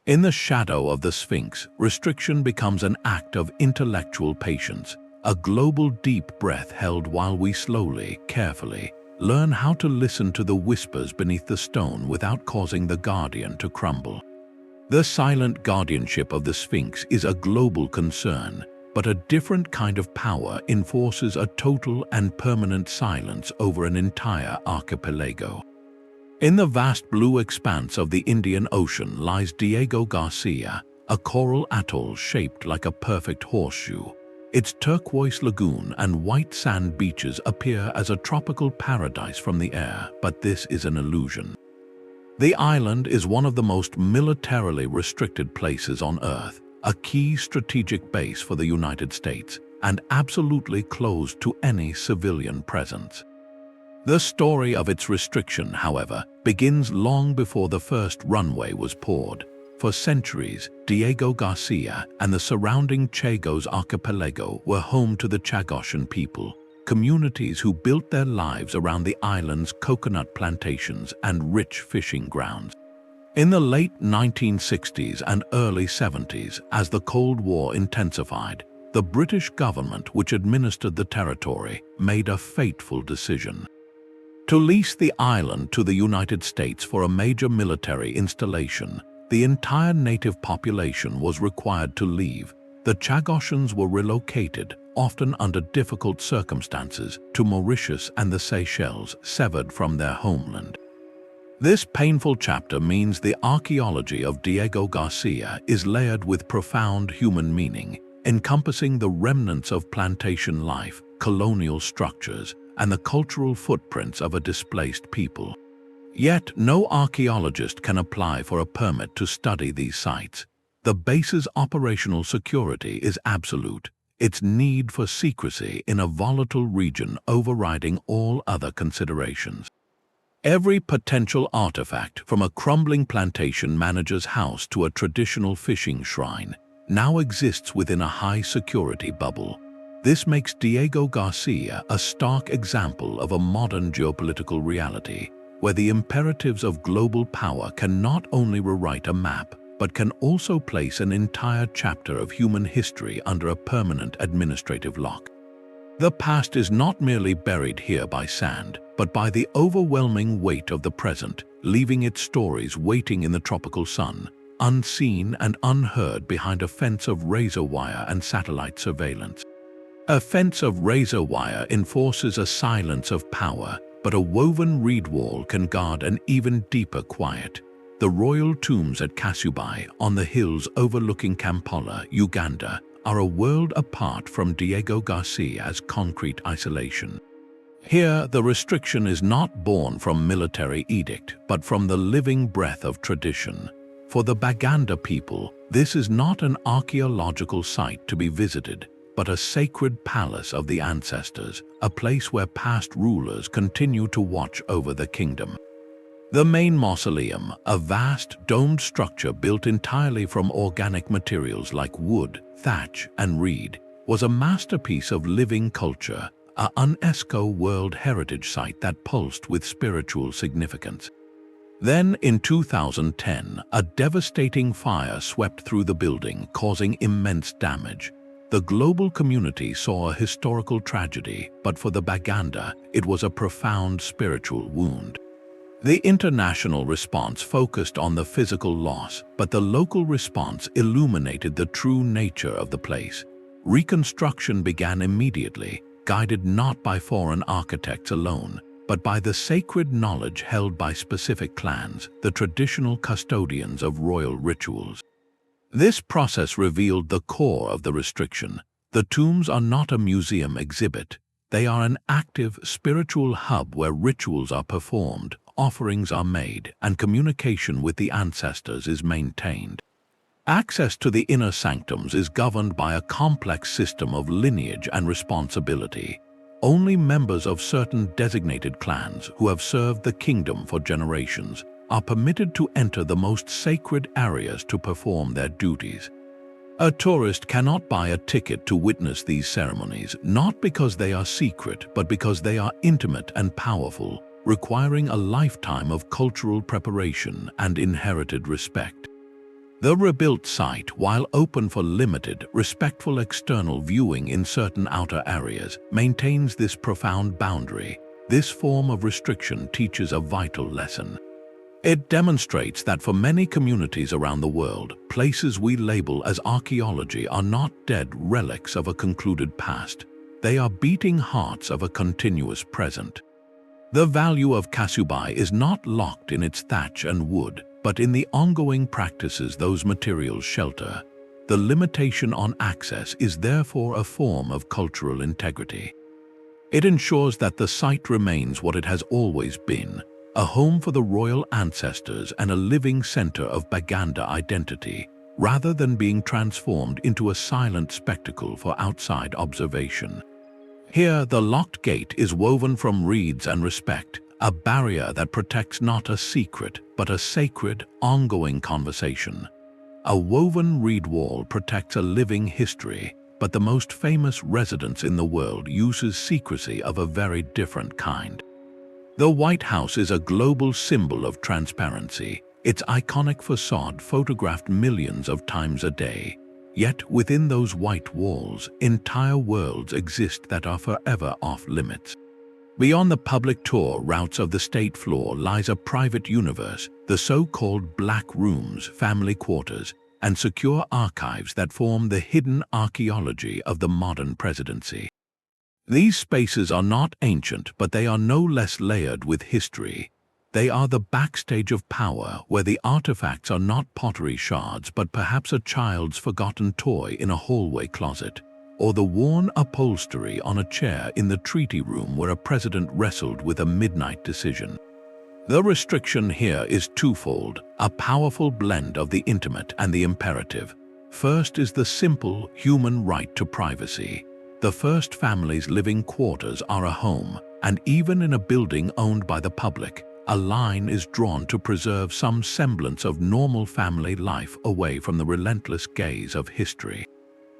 In the shadow of the Sphinx, restriction becomes an act of intellectual patience, a global deep breath held while we slowly, carefully, learn how to listen to the whispers beneath the stone without causing the guardian to crumble. The silent guardianship of the Sphinx is a global concern, but a different kind of power enforces a total and permanent silence over an entire archipelago. In the vast blue expanse of the Indian Ocean lies Diego Garcia, a coral atoll shaped like a perfect horseshoe. Its turquoise lagoon and white sand beaches appear as a tropical paradise from the air, but this is an illusion. The island is one of the most militarily restricted places on Earth, a key strategic base for the United States, and absolutely closed to any civilian presence. The story of its restriction, however, begins long before the first runway was poured. For centuries, Diego Garcia and the surrounding Chagos archipelago were home to the Chagosian people, communities who built their lives around the island's coconut plantations and rich fishing grounds. In the late 1960s and early 70s, as the Cold War intensified, the British government, which administered the territory, made a fateful decision. To lease the island to the United States for a major military installation, the entire native population was required to leave. The Chagossians were relocated, often under difficult circumstances, to Mauritius and the Seychelles, severed from their homeland. This painful chapter means the archaeology of Diego Garcia is layered with profound human meaning, encompassing the remnants of plantation life, colonial structures, and the cultural footprints of a displaced people. Yet, no archaeologist can apply for a permit to study these sites. The base's operational security is absolute, its need for secrecy in a volatile region overriding all other considerations. Every potential artifact, from a crumbling plantation manager's house to a traditional fishing shrine, now exists within a high-security bubble. This makes Diego Garcia a stark example of a modern geopolitical reality, where the imperatives of global power can not only rewrite a map, but can also place an entire chapter of human history under a permanent administrative lock. The past is not merely buried here by sand, but by the overwhelming weight of the present, leaving its stories waiting in the tropical sun, unseen and unheard behind a fence of razor wire and satellite surveillance. A fence of razor wire enforces a silence of power, but a woven reed wall can guard an even deeper quiet. The royal tombs at Kasubi, on the hills overlooking Kampala, Uganda, are a world apart from Diego Garcia's concrete isolation. Here, the restriction is not born from military edict, but from the living breath of tradition. For the Baganda people, this is not an archaeological site to be visited, but a sacred palace of the ancestors, a place where past rulers continue to watch over the kingdom. The main mausoleum, a vast domed structure built entirely from organic materials like wood, thatch, and reed, was a masterpiece of living culture, a UNESCO World Heritage Site that pulsed with spiritual significance. Then, in 2010, a devastating fire swept through the building, causing immense damage. The global community saw a historical tragedy, but for the Baganda, it was a profound spiritual wound. The international response focused on the physical loss, but the local response illuminated the true nature of the place. Reconstruction began immediately, guided not by foreign architects alone, but by the sacred knowledge held by specific clans, the traditional custodians of royal rituals. This process revealed the core of the restriction. The tombs are not a museum exhibit. They are an active spiritual hub where rituals are performed, offerings are made, and communication with the ancestors is maintained. Access to the inner sanctums is governed by a complex system of lineage and responsibility. Only members of certain designated clans who have served the kingdom for generations are permitted to enter the most sacred areas to perform their duties. A tourist cannot buy a ticket to witness these ceremonies, not because they are secret, but because they are intimate and powerful, requiring a lifetime of cultural preparation and inherited respect. The rebuilt site, while open for limited, respectful external viewing in certain outer areas, maintains this profound boundary. This form of restriction teaches a vital lesson. It demonstrates that for many communities around the world, places we label as archaeology are not dead relics of a concluded past. They are beating hearts of a continuous present. The value of Kasubi is not locked in its thatch and wood, but in the ongoing practices those materials shelter. The limitation on access is therefore a form of cultural integrity. It ensures that the site remains what it has always been, a home for the royal ancestors and a living center of Baganda identity, rather than being transformed into a silent spectacle for outside observation. Here, the locked gate is woven from reeds and respect, a barrier that protects not a secret, but a sacred, ongoing conversation. A woven reed wall protects a living history, but the most famous residence in the world uses secrecy of a very different kind. The White House is a global symbol of transparency, its iconic facade photographed millions of times a day. Yet within those white walls, entire worlds exist that are forever off limits. Beyond the public tour routes of the state floor lies a private universe, the so-called Black Rooms, family quarters, and secure archives that form the hidden archaeology of the modern presidency. These spaces are not ancient, but they are no less layered with history. They are the backstage of power, where the artifacts are not pottery shards, but perhaps a child's forgotten toy in a hallway closet, or the worn upholstery on a chair in the treaty room where a president wrestled with a midnight decision. The restriction here is twofold, a powerful blend of the intimate and the imperative. First is the simple human right to privacy. The first family's living quarters are a home, and even in a building owned by the public, a line is drawn to preserve some semblance of normal family life away from the relentless gaze of history.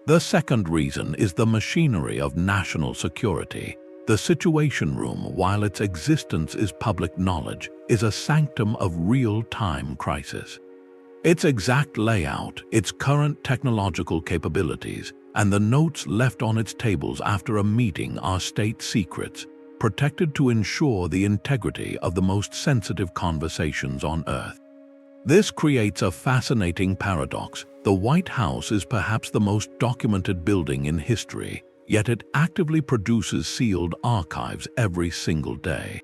The second reason is the machinery of national security. The Situation Room, while its existence is public knowledge, is a sanctum of real-time crisis. Its exact layout, its current technological capabilities, and the notes left on its tables after a meeting are state secrets, protected to ensure the integrity of the most sensitive conversations on Earth. This creates a fascinating paradox. The White House is perhaps the most documented building in history, yet it actively produces sealed archives every single day.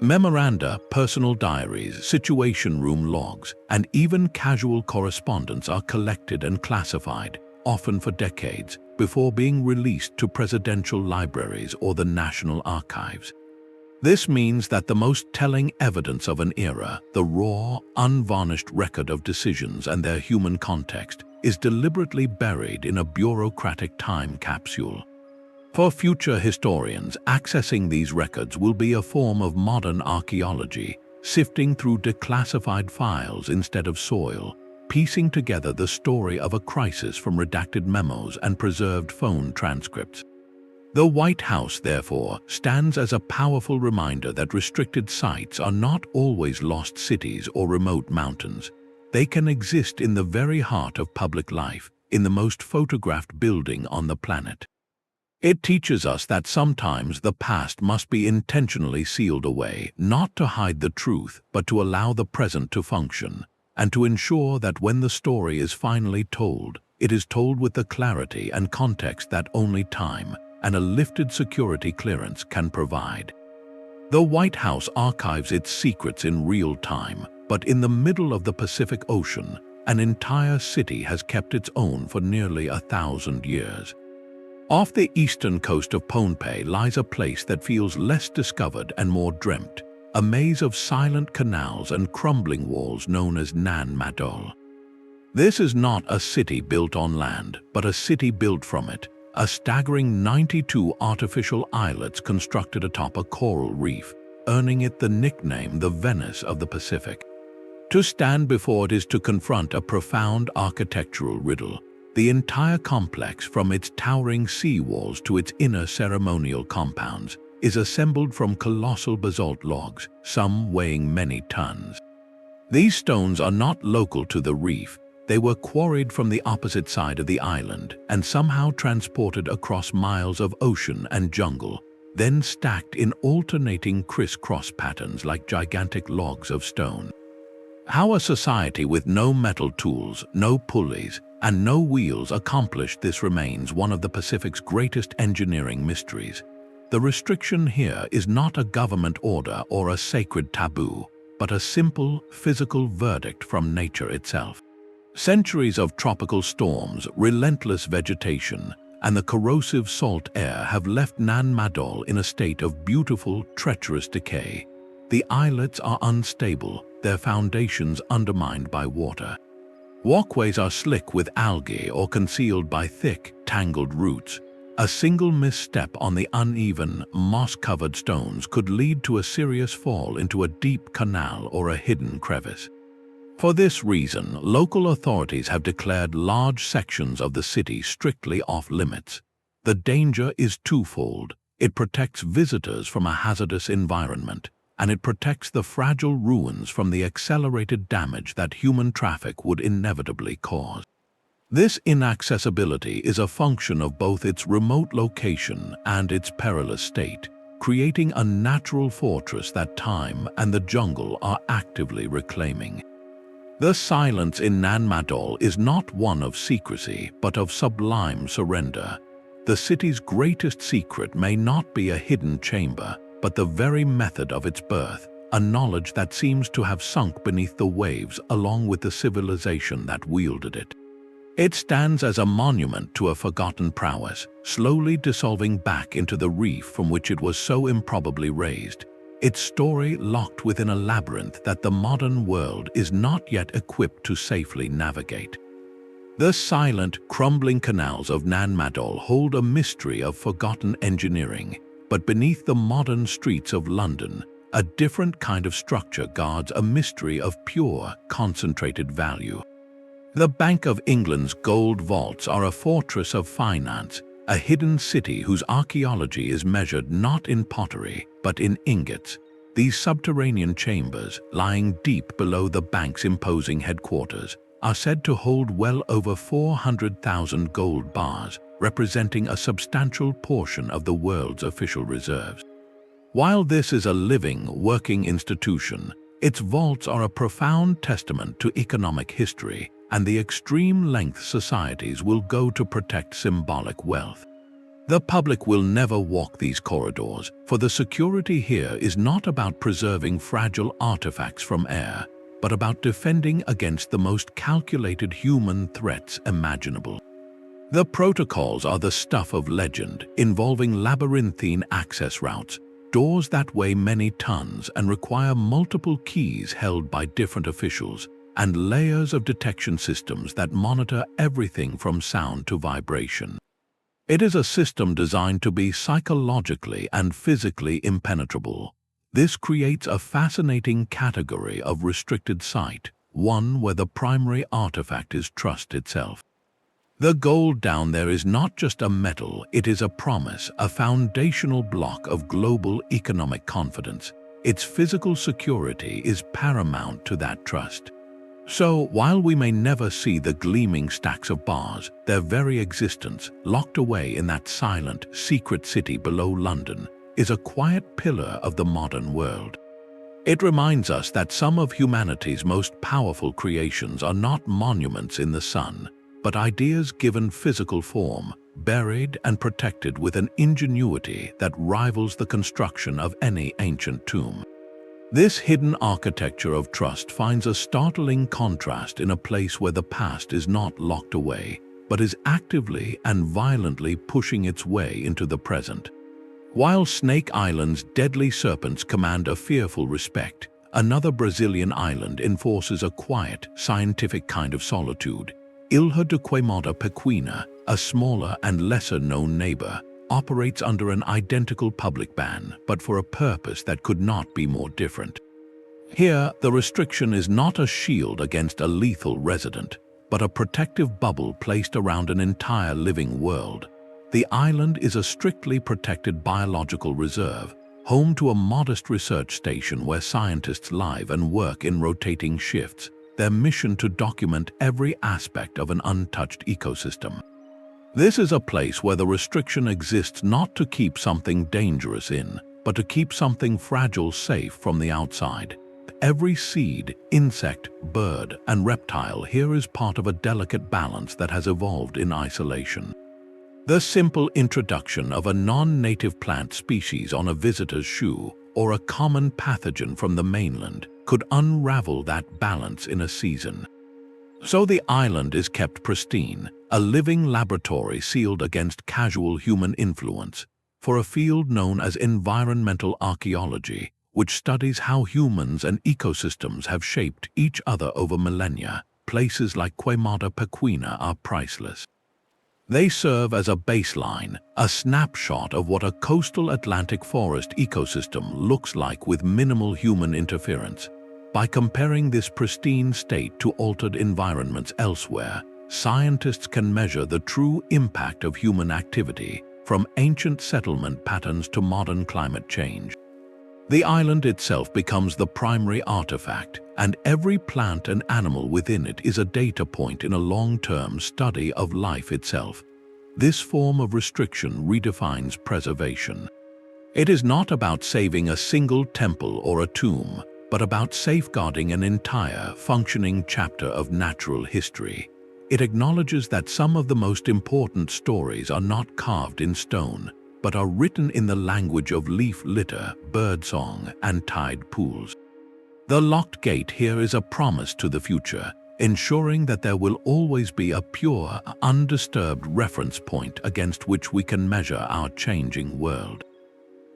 Memoranda, personal diaries, Situation Room logs, and even casual correspondence are collected and classified, often for decades, before being released to presidential libraries or the National Archives. This means that the most telling evidence of an era, the raw, unvarnished record of decisions and their human context, is deliberately buried in a bureaucratic time capsule. For future historians, accessing these records will be a form of modern archaeology, sifting through declassified files instead of soil, piecing together the story of a crisis from redacted memos and preserved phone transcripts. The White House, therefore, stands as a powerful reminder that restricted sites are not always lost cities or remote mountains. They can exist in the very heart of public life, in the most photographed building on the planet. It teaches us that sometimes the past must be intentionally sealed away, not to hide the truth, but to allow the present to function, and to ensure that when the story is finally told, it is told with the clarity and context that only time and a lifted security clearance can provide. The White House archives its secrets in real time, but in the middle of the Pacific Ocean, an entire city has kept its own for nearly 1,000 years. Off the eastern coast of Pohnpei lies a place that feels less discovered and more dreamt, a maze of silent canals and crumbling walls known as Nan Madol. This is not a city built on land, but a city built from it, a staggering 92 artificial islets constructed atop a coral reef, earning it the nickname the Venice of the Pacific. To stand before it is to confront a profound architectural riddle. The entire complex, from its towering sea walls to its inner ceremonial compounds, is assembled from colossal basalt logs, some weighing many tons. These stones are not local to the reef. They were quarried from the opposite side of the island and somehow transported across miles of ocean and jungle, then stacked in alternating criss-cross patterns like gigantic logs of stone. How a society with no metal tools, no pulleys, and no wheels accomplished this remains one of the Pacific's greatest engineering mysteries. The restriction here is not a government order or a sacred taboo, but a simple, physical verdict from nature itself. Centuries of tropical storms, relentless vegetation, and the corrosive salt air have left Nan Madol in a state of beautiful, treacherous decay. The islets are unstable, their foundations undermined by water. Walkways are slick with algae or concealed by thick, tangled roots. A single misstep on the uneven, moss-covered stones could lead to a serious fall into a deep canal or a hidden crevice. For this reason, local authorities have declared large sections of the city strictly off-limits. The danger is twofold. It protects visitors from a hazardous environment, and it protects the fragile ruins from the accelerated damage that human traffic would inevitably cause. This inaccessibility is a function of both its remote location and its perilous state, creating a natural fortress that time and the jungle are actively reclaiming. The silence in Madol is not one of secrecy, but of sublime surrender. The city's greatest secret may not be a hidden chamber, but the very method of its birth, a knowledge that seems to have sunk beneath the waves along with the civilization that wielded it. It stands as a monument to a forgotten prowess, slowly dissolving back into the reef from which it was so improbably raised, its story locked within a labyrinth that the modern world is not yet equipped to safely navigate. The silent, crumbling canals of Madol hold a mystery of forgotten engineering, but beneath the modern streets of London, a different kind of structure guards a mystery of pure, concentrated value. The Bank of England's gold vaults are a fortress of finance, a hidden city whose archaeology is measured not in pottery, but in ingots. These subterranean chambers, lying deep below the bank's imposing headquarters, are said to hold well over 400,000 gold bars, representing a substantial portion of the world's official reserves. While this is a living, working institution, its vaults are a profound testament to economic history and the extreme lengths societies will go to protect symbolic wealth. The public will never walk these corridors, for the security here is not about preserving fragile artifacts from air, but about defending against the most calculated human threats imaginable. The protocols are the stuff of legend, involving labyrinthine access routes, doors that weigh many tons and require multiple keys held by different officials, and layers of detection systems that monitor everything from sound to vibration. It is a system designed to be psychologically and physically impenetrable. This creates a fascinating category of restricted site, one where the primary artifact is trust itself. The gold down there is not just a metal, it is a promise, a foundational block of global economic confidence. Its physical security is paramount to that trust. So, while we may never see the gleaming stacks of bars, their very existence, locked away in that silent, secret city below London, is a quiet pillar of the modern world. It reminds us that some of humanity's most powerful creations are not monuments in the sun, but ideas given physical form, buried and protected with an ingenuity that rivals the construction of any ancient tomb. This hidden architecture of trust finds a startling contrast in a place where the past is not locked away, but is actively and violently pushing its way into the present. While Snake Island's deadly serpents command a fearful respect, another Brazilian island enforces a quiet, scientific kind of solitude. Ilha de Queimada Pequena, a smaller and lesser-known neighbor, operates under an identical public ban, but for a purpose that could not be more different. Here, the restriction is not a shield against a lethal resident, but a protective bubble placed around an entire living world. The island is a strictly protected biological reserve, home to a modest research station where scientists live and work in rotating shifts, their mission to document every aspect of an untouched ecosystem. This is a place where the restriction exists not to keep something dangerous in, but to keep something fragile safe from the outside. Every seed, insect, bird, and reptile here is part of a delicate balance that has evolved in isolation. The simple introduction of a non-native plant species on a visitor's shoe or a common pathogen from the mainland could unravel that balance in a season. So the island is kept pristine, a living laboratory sealed against casual human influence, for a field known as environmental archaeology, which studies how humans and ecosystems have shaped each other over millennia. Places like Queimada Pequena are priceless. They serve as a baseline, a snapshot of what a coastal Atlantic forest ecosystem looks like with minimal human interference. By comparing this pristine state to altered environments elsewhere, scientists can measure the true impact of human activity, from ancient settlement patterns to modern climate change. The island itself becomes the primary artifact, and every plant and animal within it is a data point in a long-term study of life itself. This form of restriction redefines preservation. It is not about saving a single temple or a tomb, but about safeguarding an entire, functioning chapter of natural history. It acknowledges that some of the most important stories are not carved in stone, but are written in the language of leaf litter, birdsong, and tide pools. The locked gate here is a promise to the future, ensuring that there will always be a pure, undisturbed reference point against which we can measure our changing world.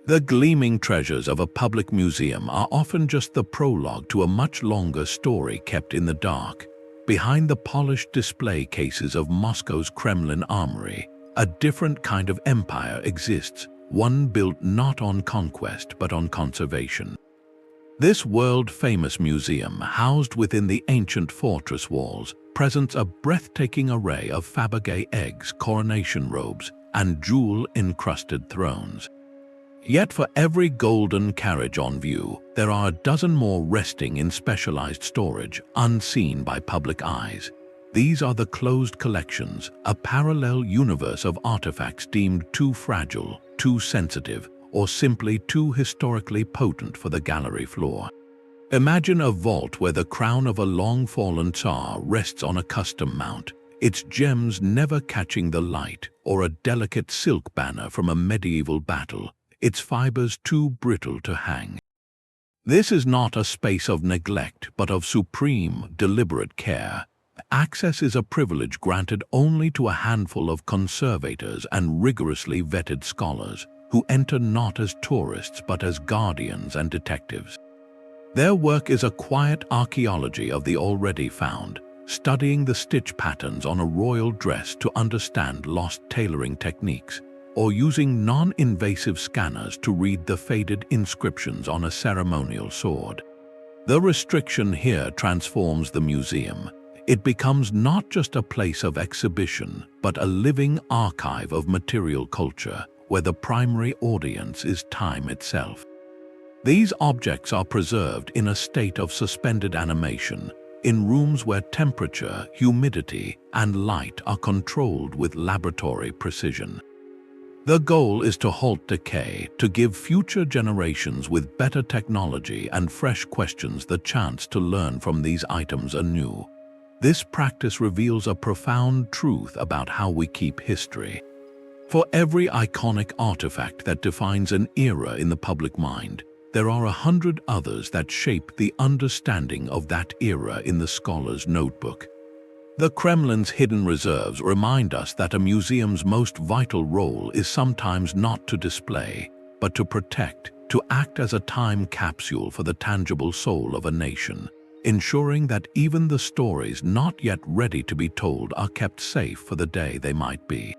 The gleaming treasures of a public museum are often just the prologue to a much longer story kept in the dark. Behind the polished display cases of Moscow's Kremlin armory, a different kind of empire exists, one built not on conquest but on conservation. This world-famous museum, housed within the ancient fortress walls, presents a breathtaking array of Fabergé eggs, coronation robes, and jewel-encrusted thrones. Yet for every golden carriage on view, there are a dozen more resting in specialized storage, unseen by public eyes. These are the closed collections, a parallel universe of artifacts deemed too fragile, too sensitive, or simply too historically potent for the gallery floor. Imagine a vault where the crown of a long-fallen Tsar rests on a custom mount, its gems never catching the light, or a delicate silk banner from a medieval battle, its fibers too brittle to hang. This is not a space of neglect, but of supreme, deliberate care. Access is a privilege granted only to a handful of conservators and rigorously vetted scholars, who enter not as tourists but as guardians and detectives. Their work is a quiet archaeology of the already found, studying the stitch patterns on a royal dress to understand lost tailoring techniques, or using non-invasive scanners to read the faded inscriptions on a ceremonial sword. The restriction here transforms the museum. It becomes not just a place of exhibition, but a living archive of material culture, where the primary audience is time itself. These objects are preserved in a state of suspended animation, in rooms where temperature, humidity, and light are controlled with laboratory precision. The goal is to halt decay, to give future generations with better technology and fresh questions the chance to learn from these items anew. This practice reveals a profound truth about how we keep history. For every iconic artifact that defines an era in the public mind, there are 100 others that shape the understanding of that era in the scholar's notebook. The Kremlin's hidden reserves remind us that a museum's most vital role is sometimes not to display, but to protect, to act as a time capsule for the tangible soul of a nation, ensuring that even the stories not yet ready to be told are kept safe for the day they might be.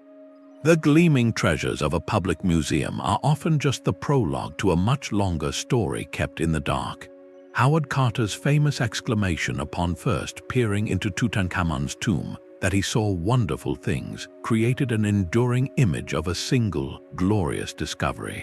The gleaming treasures of a public museum are often just the prologue to a much longer story kept in the dark. Howard Carter's famous exclamation upon first peering into Tutankhamun's tomb, that he saw wonderful things, created an enduring image of a single, glorious discovery.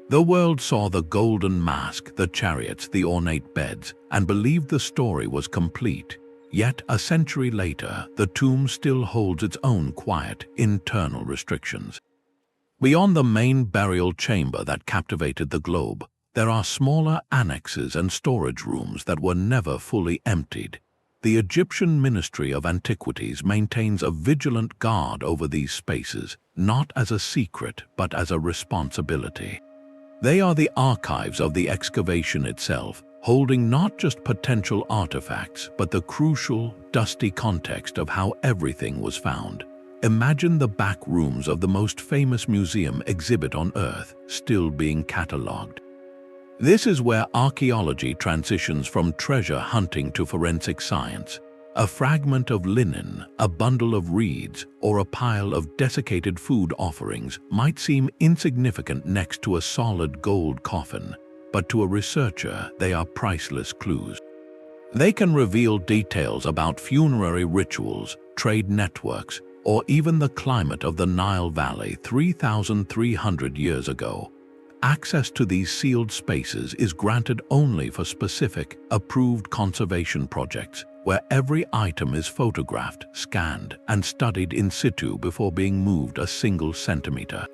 The world saw the golden mask, the chariots, the ornate beds, and believed the story was complete. Yet, a century later, the tomb still holds its own quiet, internal restrictions. Beyond the main burial chamber that captivated the globe, there are smaller annexes and storage rooms that were never fully emptied. The Egyptian Ministry of Antiquities maintains a vigilant guard over these spaces, not as a secret but as a responsibility. They are the archives of the excavation itself, holding not just potential artifacts but the crucial, dusty context of how everything was found. Imagine the back rooms of the most famous museum exhibit on Earth, still being catalogued. This is where archaeology transitions from treasure hunting to forensic science. A fragment of linen, a bundle of reeds, or a pile of desiccated food offerings might seem insignificant next to a solid gold coffin, but to a researcher they are priceless clues. They can reveal details about funerary rituals, trade networks, or even the climate of the Nile Valley 3,300 years ago. Access to these sealed spaces is granted only for specific, approved conservation projects, where every item is photographed, scanned, and studied in situ before being moved a single centimeter.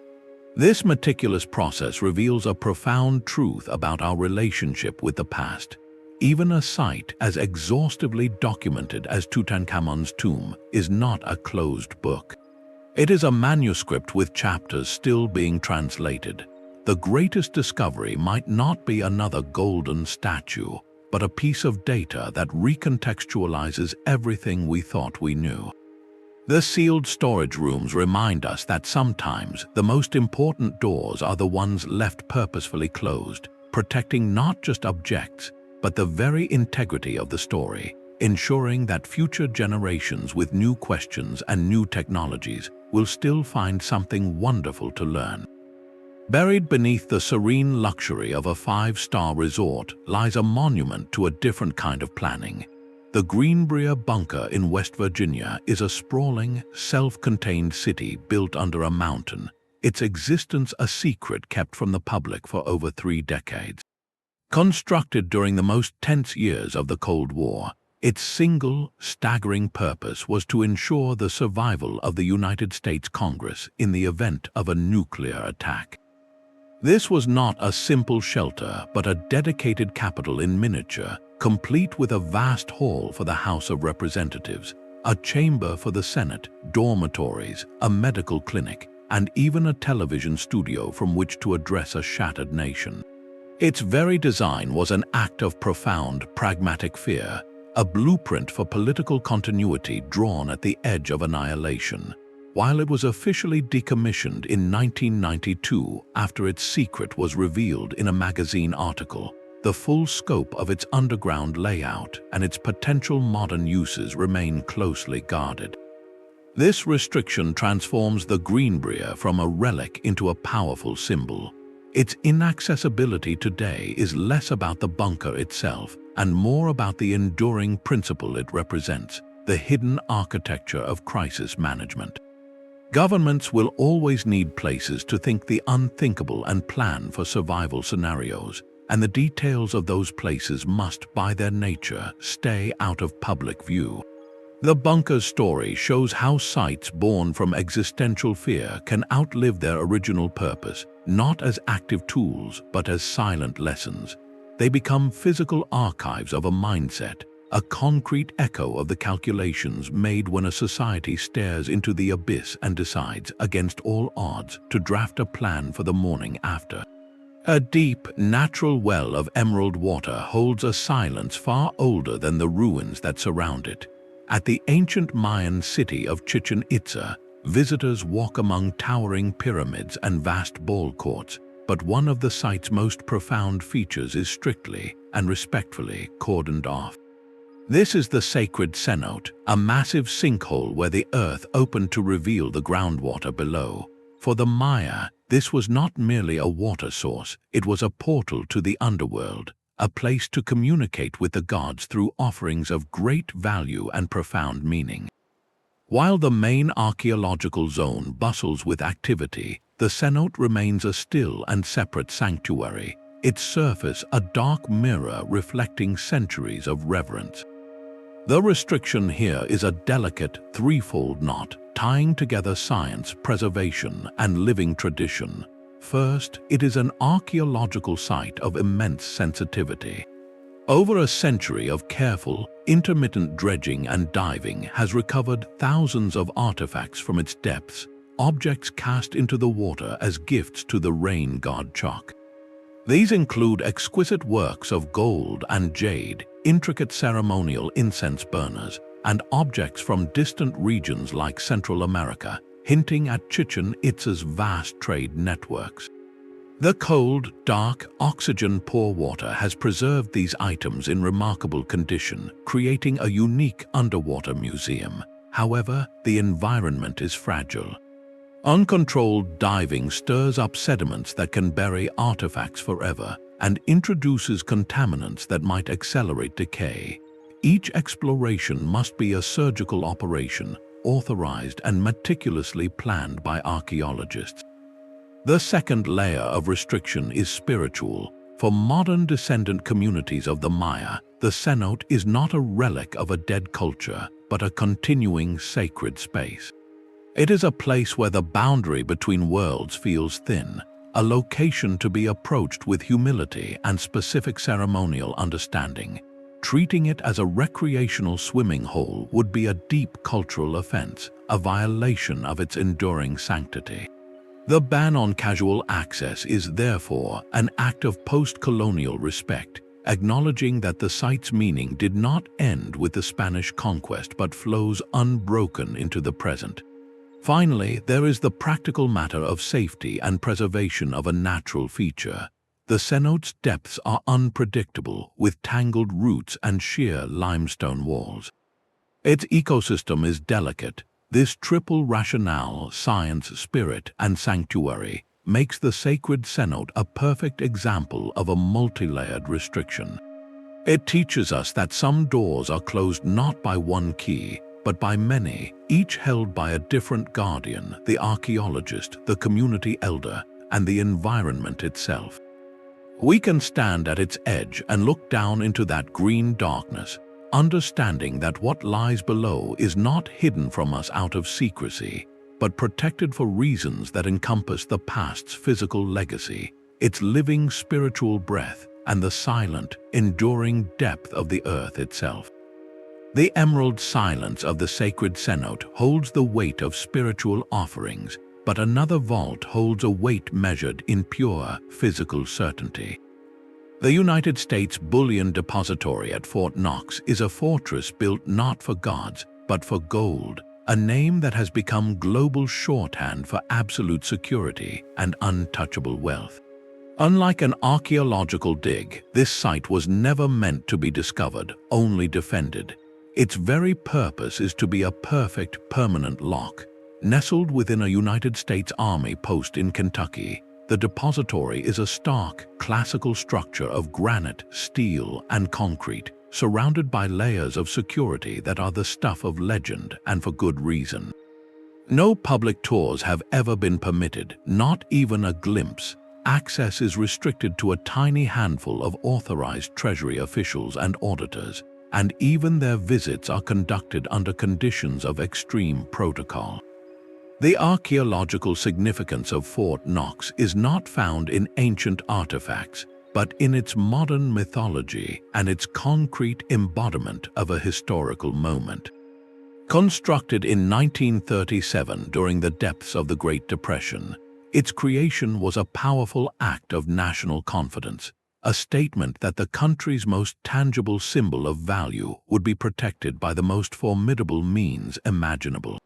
This meticulous process reveals a profound truth about our relationship with the past. Even a site as exhaustively documented as Tutankhamun's tomb is not a closed book. It is a manuscript with chapters still being translated. The greatest discovery might not be another golden statue, but a piece of data that recontextualizes everything we thought we knew. The sealed storage rooms remind us that sometimes the most important doors are the ones left purposefully closed, protecting not just objects, but the very integrity of the story, ensuring that future generations with new questions and new technologies will still find something wonderful to learn. Buried beneath the serene luxury of a five-star resort lies a monument to a different kind of planning. The Greenbrier Bunker in West Virginia is a sprawling, self-contained city built under a mountain, its existence a secret kept from the public for over 3 decades. Constructed during the most tense years of the Cold War, its single, staggering purpose was to ensure the survival of the United States Congress in the event of a nuclear attack. This was not a simple shelter, but a dedicated capital in miniature, complete with a vast hall for the House of Representatives, a chamber for the Senate, dormitories, a medical clinic, and even a television studio from which to address a shattered nation. Its very design was an act of profound, pragmatic fear, a blueprint for political continuity drawn at the edge of annihilation. While it was officially decommissioned in 1992 after its secret was revealed in a magazine article, the full scope of its underground layout and its potential modern uses remain closely guarded. This restriction transforms the Greenbrier from a relic into a powerful symbol. Its inaccessibility today is less about the bunker itself and more about the enduring principle it represents, the hidden architecture of crisis management. Governments will always need places to think the unthinkable and plan for survival scenarios, and the details of those places must, by their nature, stay out of public view. The bunker's story shows how sites born from existential fear can outlive their original purpose, not as active tools, but as silent lessons. They become physical archives of a mindset, a concrete echo of the calculations made when a society stares into the abyss and decides, against all odds, to draft a plan for the morning after. A deep, natural well of emerald water holds a silence far older than the ruins that surround it. At the ancient Mayan city of Chichen Itza, visitors walk among towering pyramids and vast ball courts, but one of the site's most profound features is strictly and respectfully cordoned off. This is the sacred cenote, a massive sinkhole where the earth opened to reveal the groundwater below. For the Maya, this was not merely a water source, it was a portal to the underworld, a place to communicate with the gods through offerings of great value and profound meaning. While the main archaeological zone bustles with activity, the cenote remains a still and separate sanctuary, its surface a dark mirror reflecting centuries of reverence. The restriction here is a delicate, threefold knot, tying together science, preservation, and living tradition. First, it is an archaeological site of immense sensitivity. Over a century of careful, intermittent dredging and diving has recovered thousands of artifacts from its depths, objects cast into the water as gifts to the rain god Chok. These include exquisite works of gold and jade, intricate ceremonial incense burners, and objects from distant regions like Central America, hinting at Chichen Itza's vast trade networks. The cold, dark, oxygen-poor water has preserved these items in remarkable condition, creating a unique underwater museum. However, the environment is fragile. Uncontrolled diving stirs up sediments that can bury artifacts forever and introduces contaminants that might accelerate decay. Each exploration must be a surgical operation, authorized and meticulously planned by archaeologists. The second layer of restriction is spiritual. For modern descendant communities of the Maya, the cenote is not a relic of a dead culture, but a continuing sacred space. It is a place where the boundary between worlds feels thin, a location to be approached with humility and specific ceremonial understanding. Treating it as a recreational swimming hole would be a deep cultural offense, a violation of its enduring sanctity. The ban on casual access is therefore an act of post-colonial respect, acknowledging that the site's meaning did not end with the Spanish conquest but flows unbroken into the present. Finally, there is the practical matter of safety and preservation of a natural feature. The cenote's depths are unpredictable, with tangled roots and sheer limestone walls. Its ecosystem is delicate. This triple rationale, science, spirit, and sanctuary, makes the sacred cenote a perfect example of a multi-layered restriction. It teaches us that some doors are closed not by one key, but by many, each held by a different guardian, the archaeologist, the community elder, and the environment itself. We can stand at its edge and look down into that green darkness, understanding that what lies below is not hidden from us out of secrecy, but protected for reasons that encompass the past's physical legacy, its living spiritual breath, and the silent, enduring depth of the earth itself. The emerald silence of the sacred cenote holds the weight of spiritual offerings, but another vault holds a weight measured in pure physical certainty. The United States Bullion Depository at Fort Knox is a fortress built not for gods, but for gold, a name that has become global shorthand for absolute security and untouchable wealth. Unlike an archaeological dig, this site was never meant to be discovered, only defended. Its very purpose is to be a perfect, permanent lock. Nestled within a United States Army post in Kentucky, the depository is a stark, classical structure of granite, steel, and concrete, surrounded by layers of security that are the stuff of legend, and for good reason. No public tours have ever been permitted, not even a glimpse. Access is restricted to a tiny handful of authorized Treasury officials and auditors, and even their visits are conducted under conditions of extreme protocol. The archaeological significance of Fort Knox is not found in ancient artifacts, but in its modern mythology and its concrete embodiment of a historical moment. Constructed in 1937 during the depths of the Great Depression, its creation was a powerful act of national confidence, a statement that the country's most tangible symbol of value would be protected by the most formidable means imaginable.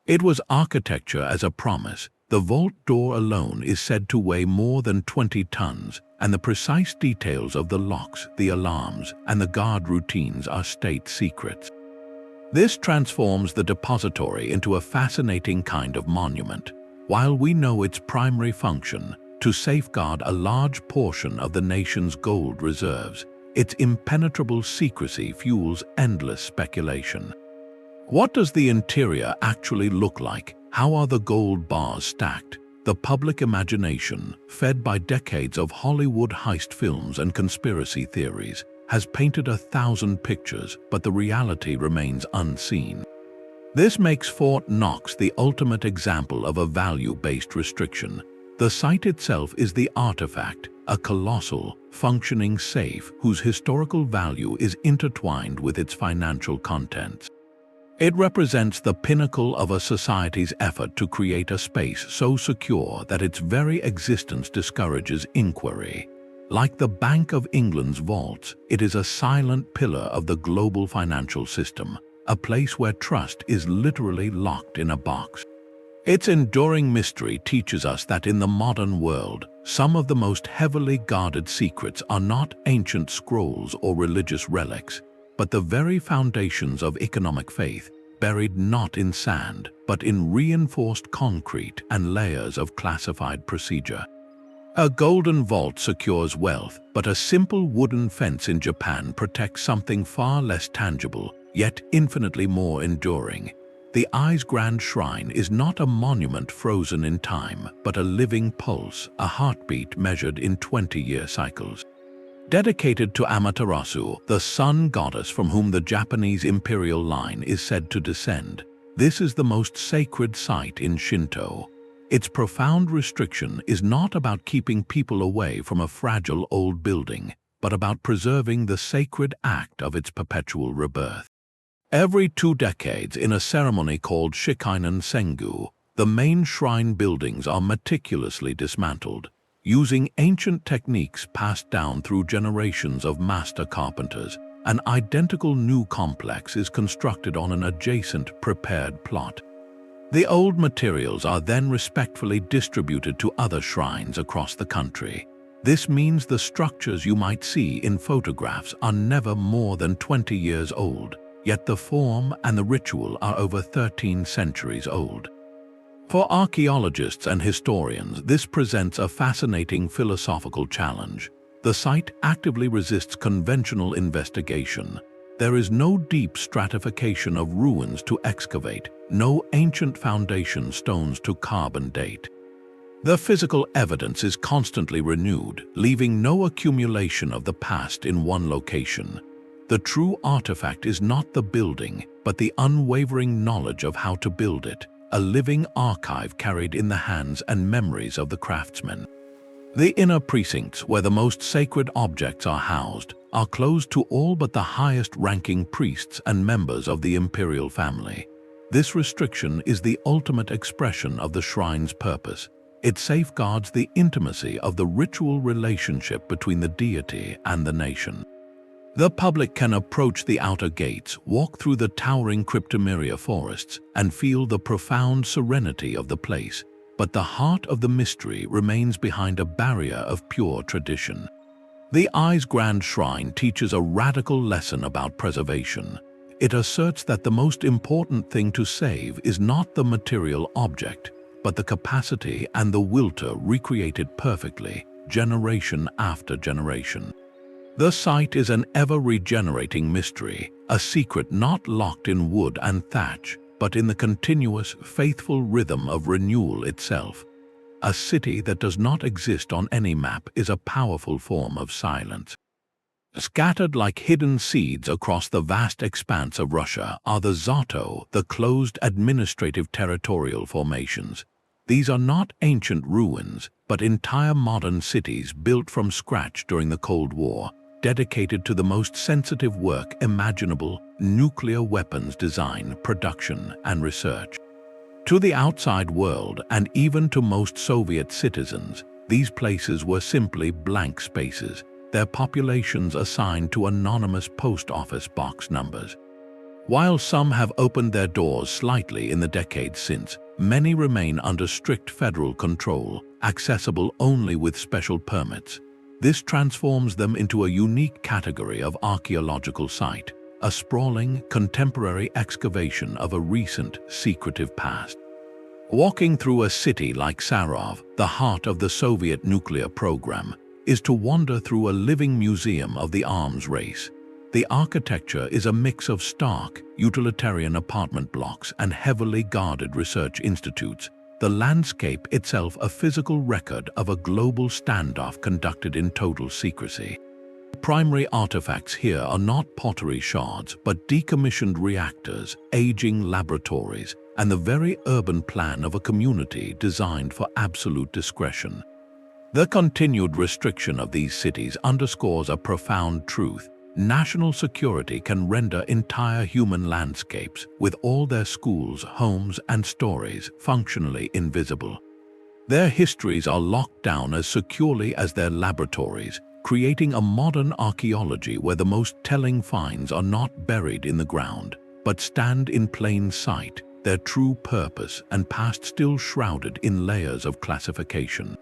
It was architecture as a promise. The vault door alone is said to weigh more than 20 tons, and the precise details of the locks, the alarms, and the guard routines are state secrets. This transforms the depository into a fascinating kind of monument. While we know its primary function, to safeguard a large portion of the nation's gold reserves, its impenetrable secrecy fuels endless speculation. What does the interior actually look like? How are the gold bars stacked? The public imagination, fed by decades of Hollywood heist films and conspiracy theories, has painted 1,000 pictures, but the reality remains unseen. This makes Fort Knox the ultimate example of a value-based restriction. The site itself is the artifact, a colossal, functioning safe whose historical value is intertwined with its financial contents. It represents the pinnacle of a society's effort to create a space so secure that its very existence discourages inquiry. Like the Bank of England's vaults, it is a silent pillar of the global financial system, a place where trust is literally locked in a box. Its enduring mystery teaches us that in the modern world, some of the most heavily guarded secrets are not ancient scrolls or religious relics, but the very foundations of economic faith, buried not in sand, but in reinforced concrete and layers of classified procedure. A golden vault secures wealth, but a simple wooden fence in Japan protects something far less tangible, yet infinitely more enduring. The Ai's Grand Shrine is not a monument frozen in time, but a living pulse, a heartbeat measured in 20-year cycles. Dedicated to Amaterasu, the sun goddess from whom the Japanese imperial line is said to descend, this is the most sacred site in Shinto. Its profound restriction is not about keeping people away from a fragile old building, but about preserving the sacred act of its perpetual rebirth. Every 2 decades, in a ceremony called Shikainen Sengu, the main shrine buildings are meticulously dismantled. Using ancient techniques passed down through generations of master carpenters, an identical new complex is constructed on an adjacent, prepared plot. The old materials are then respectfully distributed to other shrines across the country. This means the structures you might see in photographs are never more than 20 years old, yet the form and the ritual are over 13 centuries old. For archaeologists and historians, this presents a fascinating philosophical challenge. The site actively resists conventional investigation. There is no deep stratification of ruins to excavate, no ancient foundation stones to carve and date. The physical evidence is constantly renewed, leaving no accumulation of the past in one location. The true artifact is not the building, but the unwavering knowledge of how to build it, a living archive carried in the hands and memories of the craftsmen. The inner precincts, where the most sacred objects are housed, are closed to all but the highest-ranking priests and members of the imperial family. This restriction is the ultimate expression of the shrine's purpose. It safeguards the intimacy of the ritual relationship between the deity and the nation. The public can approach the outer gates, walk through the towering cryptomeria forests, and feel the profound serenity of the place, but the heart of the mystery remains behind a barrier of pure tradition. The Ai's Grand Shrine teaches a radical lesson about preservation. It asserts that the most important thing to save is not the material object, but the capacity and the will to recreate it perfectly, generation after generation. The site is an ever-regenerating mystery, a secret not locked in wood and thatch, but in the continuous, faithful rhythm of renewal itself. A city that does not exist on any map is a powerful form of silence. Scattered like hidden seeds across the vast expanse of Russia are the Zato, the closed administrative territorial formations. These are not ancient ruins, but entire modern cities built from scratch during the Cold War, dedicated to the most sensitive work imaginable: nuclear weapons design, production, and research. To the outside world, and even to most Soviet citizens, these places were simply blank spaces, their populations assigned to anonymous post office box numbers. While some have opened their doors slightly in the decades since, many remain under strict federal control, accessible only with special permits. This transforms them into a unique category of archaeological site, a sprawling, contemporary excavation of a recent, secretive past. Walking through a city like Sarov, the heart of the Soviet nuclear program, is to wander through a living museum of the arms race. The architecture is a mix of stark, utilitarian apartment blocks and heavily guarded research institutes, the landscape itself a physical record of a global standoff conducted in total secrecy. Primary artifacts here are not pottery shards, but decommissioned reactors, aging laboratories, and the very urban plan of a community designed for absolute discretion. The continued restriction of these cities underscores a profound truth. National security can render entire human landscapes, with all their schools, homes, and stories, functionally invisible. Their histories are locked down as securely as their laboratories, creating a modern archaeology where the most telling finds are not buried in the ground, but stand in plain sight, their true purpose and past still shrouded in layers of classification.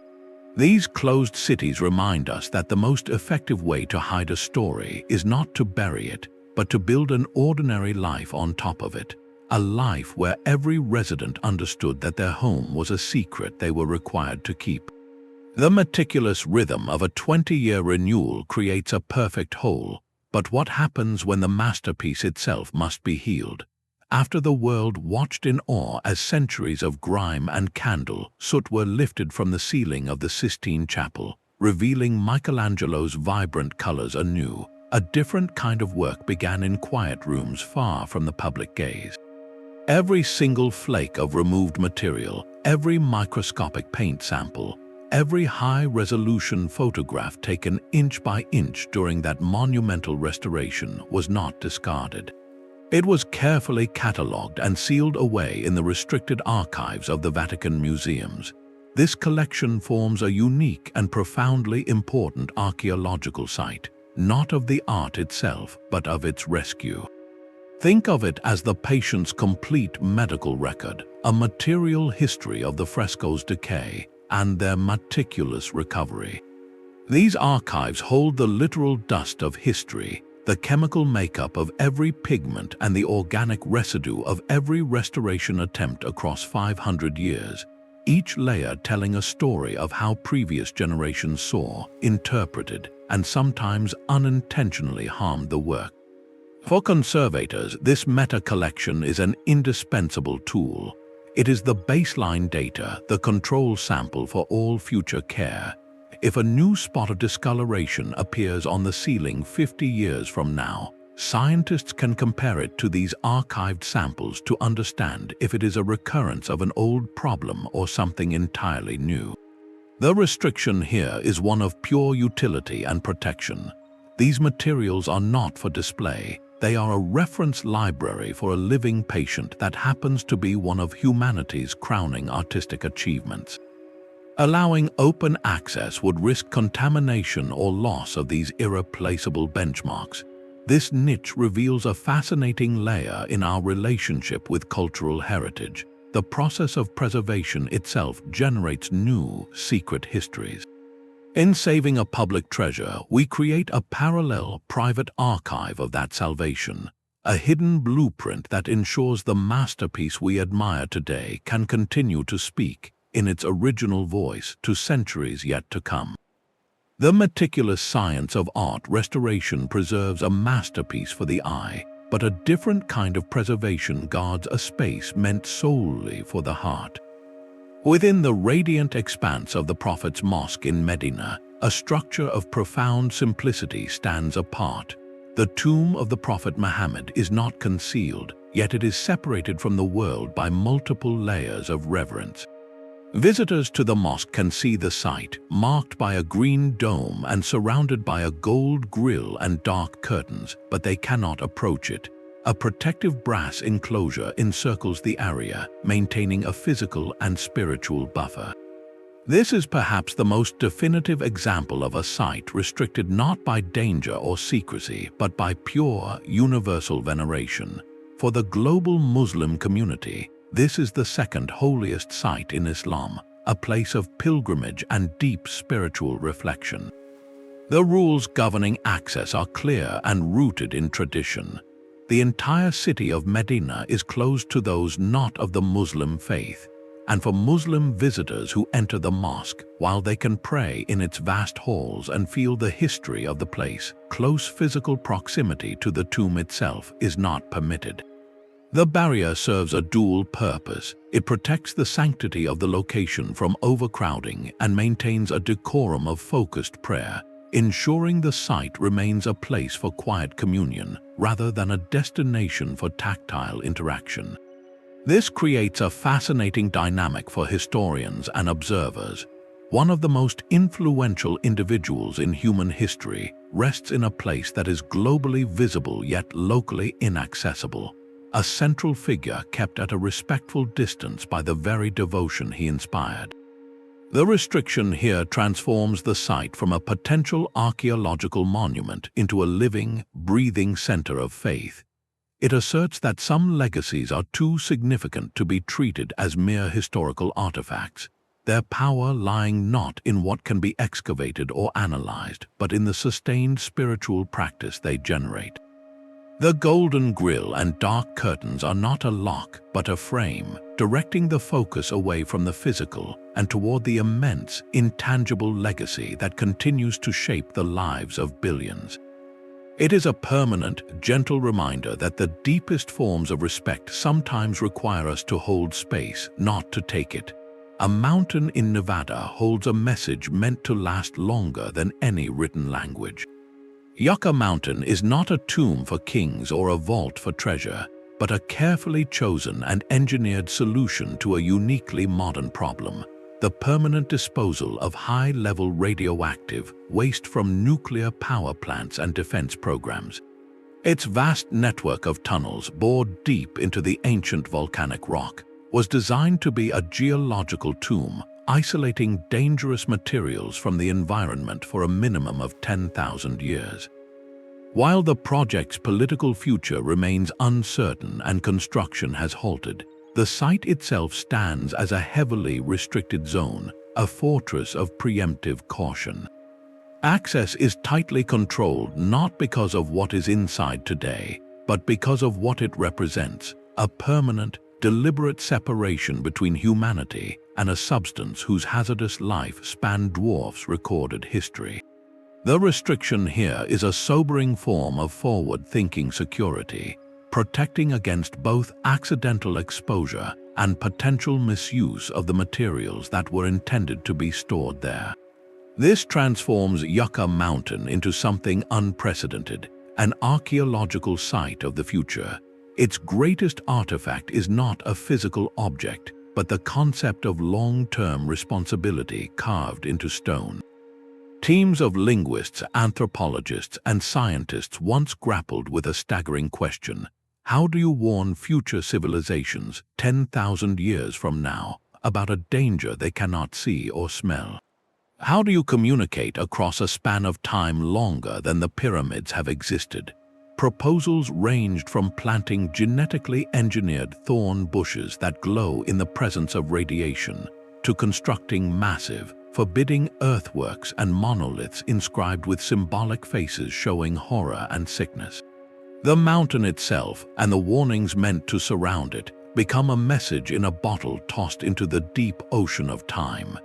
These closed cities remind us that the most effective way to hide a story is not to bury it, but to build an ordinary life on top of it, a life where every resident understood that their home was a secret they were required to keep. The meticulous rhythm of a 20-year renewal creates a perfect whole, but what happens when the masterpiece itself must be healed? After the world watched in awe as centuries of grime and candle soot were lifted from the ceiling of the Sistine Chapel, revealing Michelangelo's vibrant colors anew, a different kind of work began in quiet rooms far from the public gaze. Every single flake of removed material, every microscopic paint sample, every high-resolution photograph taken inch by inch during that monumental restoration was not discarded. It was carefully catalogued and sealed away in the restricted archives of the Vatican museums. This collection forms a unique and profoundly important archaeological site, not of the art itself, but of its rescue. Think of it as the patient's complete medical record, a material history of the frescoes' decay and their meticulous recovery. These archives hold the literal dust of history, the chemical makeup of every pigment and the organic residue of every restoration attempt across 500 years, each layer telling a story of how previous generations saw, interpreted, and sometimes unintentionally harmed the work. For conservators, this meta-collection is an indispensable tool. It is the baseline data, the control sample for all future care. If a new spot of discoloration appears on the ceiling 50 years from now, scientists can compare it to these archived samples to understand if it is a recurrence of an old problem or something entirely new. The restriction here is one of pure utility and protection. These materials are not for display. They are a reference library for a living patient that happens to be one of humanity's crowning artistic achievements. Allowing open access would risk contamination or loss of these irreplaceable benchmarks. This niche reveals a fascinating layer in our relationship with cultural heritage. The process of preservation itself generates new, secret histories. In saving a public treasure, we create a parallel, private archive of that salvation, a hidden blueprint that ensures the masterpiece we admire today can continue to speak in its original voice to centuries yet to come. The meticulous science of art restoration preserves a masterpiece for the eye, but a different kind of preservation guards a space meant solely for the heart. Within the radiant expanse of the Prophet's Mosque in Medina, a structure of profound simplicity stands apart. The tomb of the Prophet Muhammad is not concealed, yet it is separated from the world by multiple layers of reverence. Visitors to the mosque can see the site, marked by a green dome and surrounded by a gold grille and dark curtains, but they cannot approach it. A protective brass enclosure encircles the area, maintaining a physical and spiritual buffer. This is perhaps the most definitive example of a site restricted not by danger or secrecy, but by pure, universal veneration. For the global Muslim community, this is the second holiest site in Islam, a place of pilgrimage and deep spiritual reflection. The rules governing access are clear and rooted in tradition. The entire city of Medina is closed to those not of the Muslim faith, and for Muslim visitors who enter the mosque, while they can pray in its vast halls and feel the history of the place, close physical proximity to the tomb itself is not permitted. The barrier serves a dual purpose. It protects the sanctity of the location from overcrowding and maintains a decorum of focused prayer, ensuring the site remains a place for quiet communion rather than a destination for tactile interaction. This creates a fascinating dynamic for historians and observers. One of the most influential individuals in human history rests in a place that is globally visible yet locally inaccessible. A central figure kept at a respectful distance by the very devotion he inspired. The restriction here transforms the site from a potential archaeological monument into a living, breathing center of faith. It asserts that some legacies are too significant to be treated as mere historical artifacts, their power lying not in what can be excavated or analyzed, but in the sustained spiritual practice they generate. The golden grille and dark curtains are not a lock, but a frame, directing the focus away from the physical and toward the immense, intangible legacy that continues to shape the lives of billions. It is a permanent, gentle reminder that the deepest forms of respect sometimes require us to hold space, not to take it. A mountain in Nevada holds a message meant to last longer than any written language. Yucca Mountain is not a tomb for kings or a vault for treasure, but a carefully chosen and engineered solution to a uniquely modern problem: the permanent disposal of high-level radioactive waste from nuclear power plants and defense programs. Its vast network of tunnels bored deep into the ancient volcanic rock was designed to be a geological tomb, isolating dangerous materials from the environment for a minimum of 10,000 years. While the project's political future remains uncertain and construction has halted, the site itself stands as a heavily restricted zone, a fortress of preemptive caution. Access is tightly controlled not because of what is inside today, but because of what it represents: a permanent, deliberate separation between humanity and a substance whose hazardous lifespan dwarfs recorded history. The restriction here is a sobering form of forward-thinking security, protecting against both accidental exposure and potential misuse of the materials that were intended to be stored there. This transforms Yucca Mountain into something unprecedented, an archaeological site of the future. Its greatest artifact is not a physical object, but the concept of long-term responsibility carved into stone. Teams of linguists, anthropologists, and scientists once grappled with a staggering question: how do you warn future civilizations 10,000 years from now about a danger they cannot see or smell? How do you communicate across a span of time longer than the pyramids have existed? Proposals ranged from planting genetically engineered thorn bushes that glow in the presence of radiation, to constructing massive, forbidding earthworks and monoliths inscribed with symbolic faces showing horror and sickness. The mountain itself, and the warnings meant to surround it, become a message in a bottle tossed into the deep ocean of time.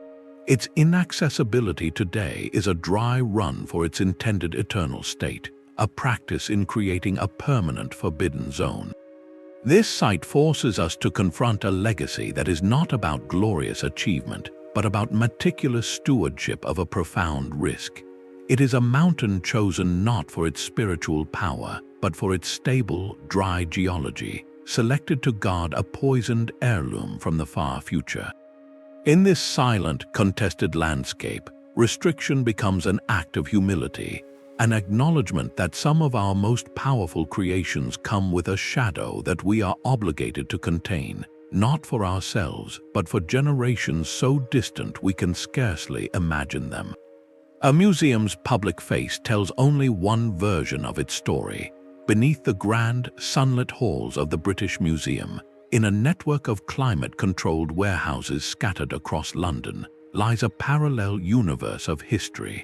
Its inaccessibility today is a dry run for its intended eternal state, a practice in creating a permanent forbidden zone. This site forces us to confront a legacy that is not about glorious achievement, but about meticulous stewardship of a profound risk. It is a mountain chosen not for its spiritual power, but for its stable, dry geology, selected to guard a poisoned heirloom from the far future. In this silent, contested landscape, restriction becomes an act of humility, an acknowledgement that some of our most powerful creations come with a shadow that we are obligated to contain, not for ourselves, but for generations so distant we can scarcely imagine them. A museum's public face tells only one version of its story. Beneath the grand, sunlit halls of the British Museum, in a network of climate-controlled warehouses scattered across London, lies a parallel universe of history.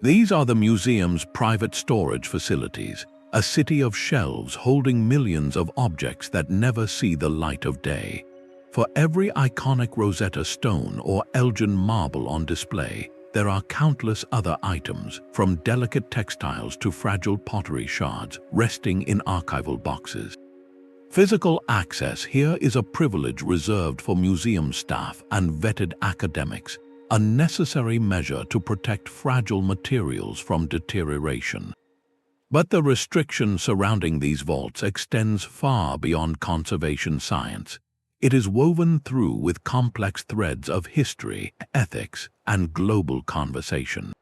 These are the museum's private storage facilities, a city of shelves holding millions of objects that never see the light of day. For every iconic Rosetta Stone or Elgin marble on display, there are countless other items, from delicate textiles to fragile pottery shards, resting in archival boxes. Physical access here is a privilege reserved for museum staff and vetted academics, a necessary measure to protect fragile materials from deterioration. But the restriction surrounding these vaults extends far beyond conservation science. It is woven through with complex threads of history, ethics, and global conversation.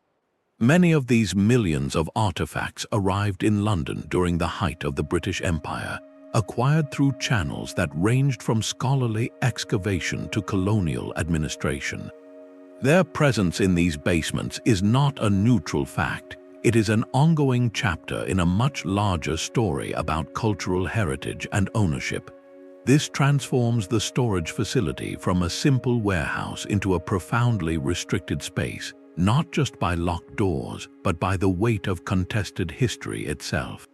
Many of these millions of artifacts arrived in London during the height of the British Empire, acquired through channels that ranged from scholarly excavation to colonial administration. Their presence in these basements is not a neutral fact. It is an ongoing chapter in a much larger story about cultural heritage and ownership. This transforms the storage facility from a simple warehouse into a profoundly restricted space, not just by locked doors, but by the weight of contested history itself.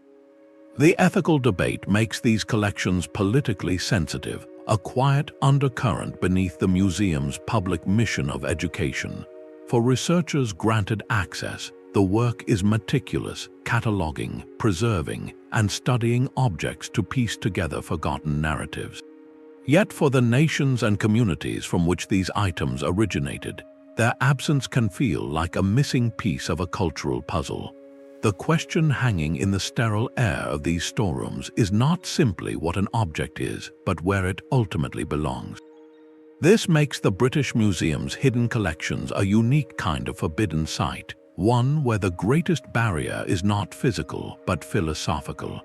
The ethical debate makes these collections politically sensitive, a quiet undercurrent beneath the museum's public mission of education. For researchers granted access, the work is meticulous, cataloging, preserving, and studying objects to piece together forgotten narratives. Yet for the nations and communities from which these items originated, their absence can feel like a missing piece of a cultural puzzle. The question hanging in the sterile air of these storerooms is not simply what an object is, but where it ultimately belongs. This makes the British Museum's hidden collections a unique kind of forbidden site, one where the greatest barrier is not physical but philosophical.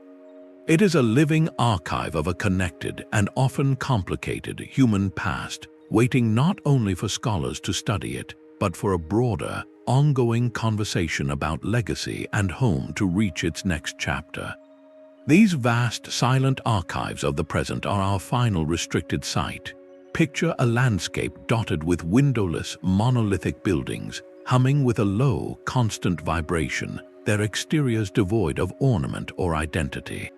It is a living archive of a connected and often complicated human past, waiting not only for scholars to study it, but for a broader, ongoing conversation about legacy and home to reach its next chapter. These vast, silent archives of the present are our final restricted site. Picture a landscape dotted with windowless, monolithic buildings, humming with a low, constant vibration, their exteriors devoid of ornament or identity.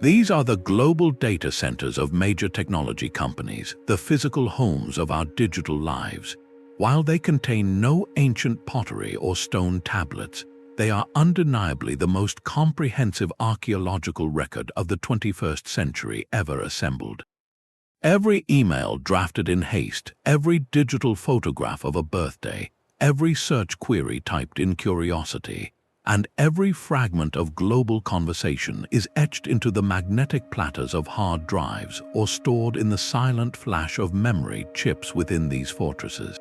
These are the global data centers of major technology companies, the physical homes of our digital lives. While they contain no ancient pottery or stone tablets, they are undeniably the most comprehensive archaeological record of the 21st century ever assembled. Every email drafted in haste, every digital photograph of a birthday, every search query typed in curiosity, and every fragment of global conversation is etched into the magnetic platters of hard drives or stored in the silent flash of memory chips within these fortresses.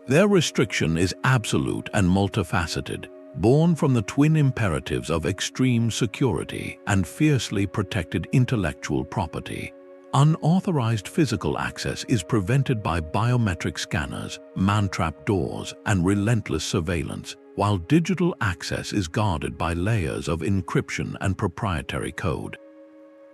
Their restriction is absolute and multifaceted, born from the twin imperatives of extreme security and fiercely protected intellectual property. Unauthorized physical access is prevented by biometric scanners, man-trap doors, and relentless surveillance, while digital access is guarded by layers of encryption and proprietary code.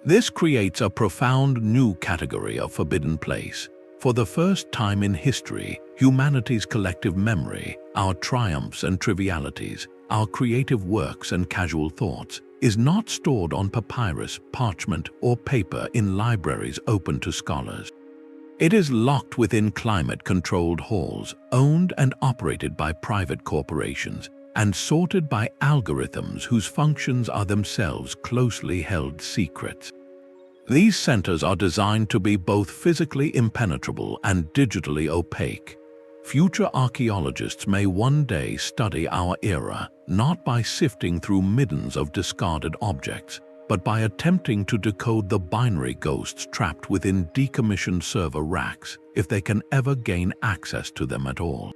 This creates a profound new category of forbidden place. For the first time in history, humanity's collective memory, our triumphs and trivialities, our creative works and casual thoughts, is not stored on papyrus, parchment, or paper in libraries open to scholars. It is locked within climate-controlled halls, owned and operated by private corporations, and sorted by algorithms whose functions are themselves closely held secrets. These centers are designed to be both physically impenetrable and digitally opaque. Future archaeologists may one day study our era, not by sifting through middens of discarded objects, but by attempting to decode the binary ghosts trapped within decommissioned server racks, if they can ever gain access to them at all.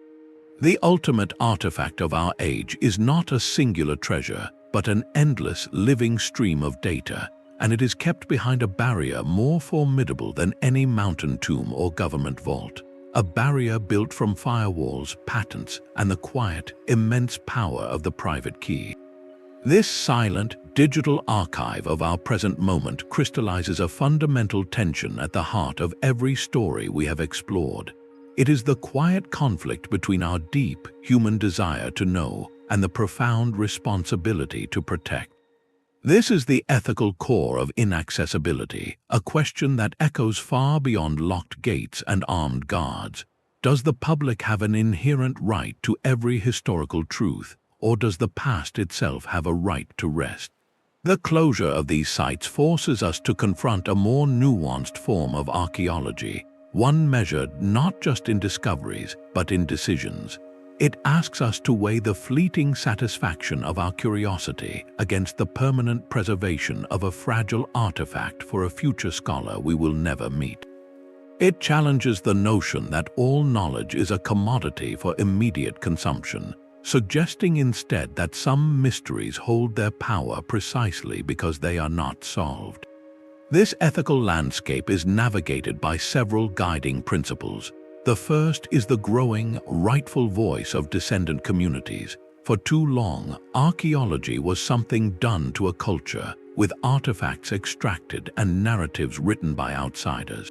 The ultimate artifact of our age is not a singular treasure, but an endless, living stream of data, and it is kept behind a barrier more formidable than any mountain tomb or government vault. A barrier built from firewalls, patents, and the quiet, immense power of the private key. This silent, digital archive of our present moment crystallizes a fundamental tension at the heart of every story we have explored. It is the quiet conflict between our deep, human desire to know and the profound responsibility to protect. This is the ethical core of inaccessibility, a question that echoes far beyond locked gates and armed guards. Does the public have an inherent right to every historical truth, or does the past itself have a right to rest? The closure of these sites forces us to confront a more nuanced form of archaeology, one measured not just in discoveries, but in decisions. It asks us to weigh the fleeting satisfaction of our curiosity against the permanent preservation of a fragile artifact for a future scholar we will never meet. It challenges the notion that all knowledge is a commodity for immediate consumption, suggesting instead that some mysteries hold their power precisely because they are not solved. This ethical landscape is navigated by several guiding principles. The first is the growing, rightful voice of descendant communities. For too long, archaeology was something done to a culture, with artifacts extracted and narratives written by outsiders.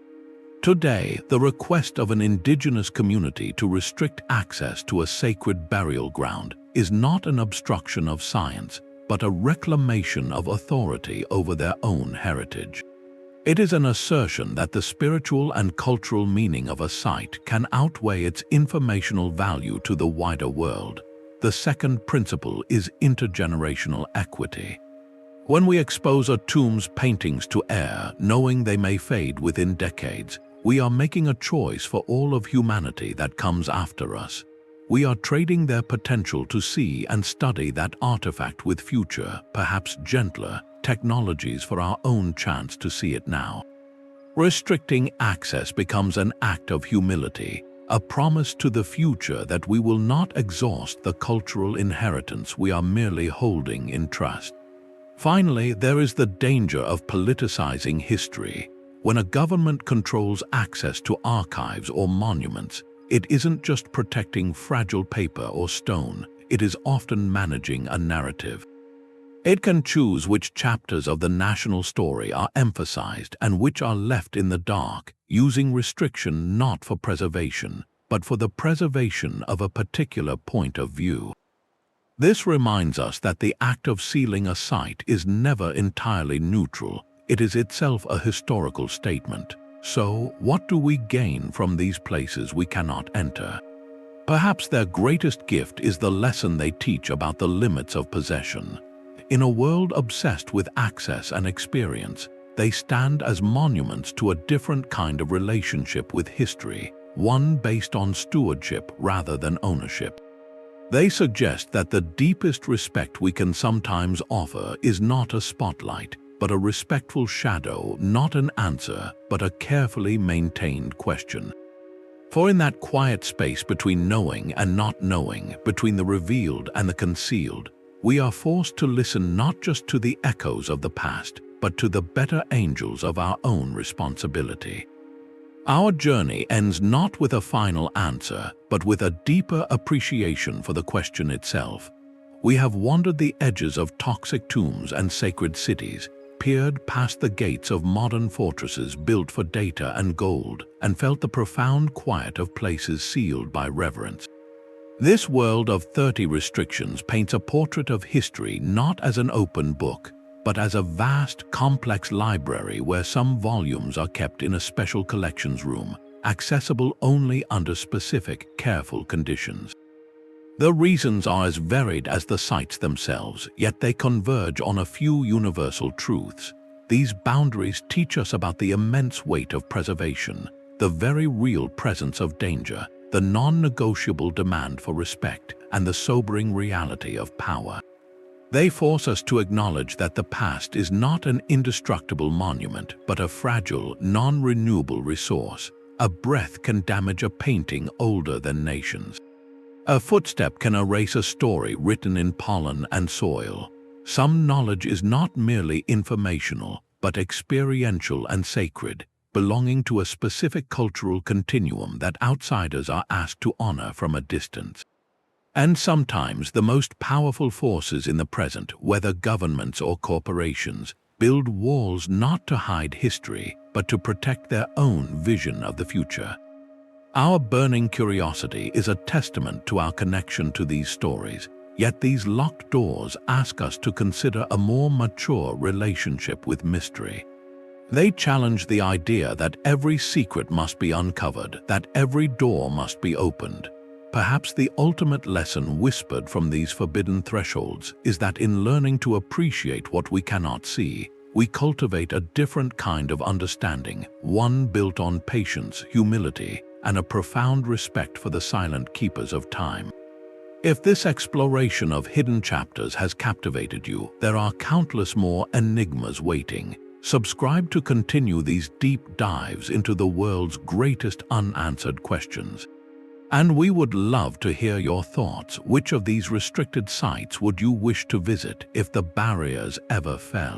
Today, the request of an indigenous community to restrict access to a sacred burial ground is not an obstruction of science, but a reclamation of authority over their own heritage. It is an assertion that the spiritual and cultural meaning of a site can outweigh its informational value to the wider world. The second principle is intergenerational equity. When we expose a tomb's paintings to air, knowing they may fade within decades, we are making a choice for all of humanity that comes after us. We are trading their potential to see and study that artifact with future, perhaps gentler, technologies for our own chance to see it now. Restricting access becomes an act of humility, a promise to the future that we will not exhaust the cultural inheritance we are merely holding in trust. Finally, there is the danger of politicizing history. When a government controls access to archives or monuments, it isn't just protecting fragile paper or stone, it is often managing a narrative. It can choose which chapters of the national story are emphasized and which are left in the dark, using restriction not for preservation, but for the preservation of a particular point of view. This reminds us that the act of sealing a site is never entirely neutral. It is itself a historical statement. So, what do we gain from these places we cannot enter? Perhaps their greatest gift is the lesson they teach about the limits of possession. In a world obsessed with access and experience, they stand as monuments to a different kind of relationship with history, one based on stewardship rather than ownership. They suggest that the deepest respect we can sometimes offer is not a spotlight, but a respectful shadow, not an answer, but a carefully maintained question. For in that quiet space between knowing and not knowing, between the revealed and the concealed, we are forced to listen not just to the echoes of the past, but to the better angels of our own responsibility. Our journey ends not with a final answer, but with a deeper appreciation for the question itself. We have wandered the edges of toxic tombs and sacred cities, peered past the gates of modern fortresses built for data and gold, and felt the profound quiet of places sealed by reverence. This world of 30 restrictions paints a portrait of history not as an open book, but as a vast, complex library where some volumes are kept in a special collections room, accessible only under specific, careful conditions. The reasons are as varied as the sites themselves, yet they converge on a few universal truths. These boundaries teach us about the immense weight of preservation, the very real presence of danger, the non-negotiable demand for respect, and the sobering reality of power. They force us to acknowledge that the past is not an indestructible monument, but a fragile, non-renewable resource. A breath can damage a painting older than nations. A footstep can erase a story written in pollen and soil. Some knowledge is not merely informational, but experiential and sacred, belonging to a specific cultural continuum that outsiders are asked to honor from a distance. And sometimes the most powerful forces in the present, whether governments or corporations, build walls not to hide history, but to protect their own vision of the future. Our burning curiosity is a testament to our connection to these stories, yet these locked doors ask us to consider a more mature relationship with mystery. They challenge the idea that every secret must be uncovered, that every door must be opened. Perhaps the ultimate lesson whispered from these forbidden thresholds is that in learning to appreciate what we cannot see, we cultivate a different kind of understanding, one built on patience, humility, and a profound respect for the silent keepers of time. If this exploration of hidden chapters has captivated you, there are countless more enigmas waiting. Subscribe to continue these deep dives into the world's greatest unanswered questions. And we would love to hear your thoughts. Which of these restricted sites would you wish to visit if the barriers ever fell?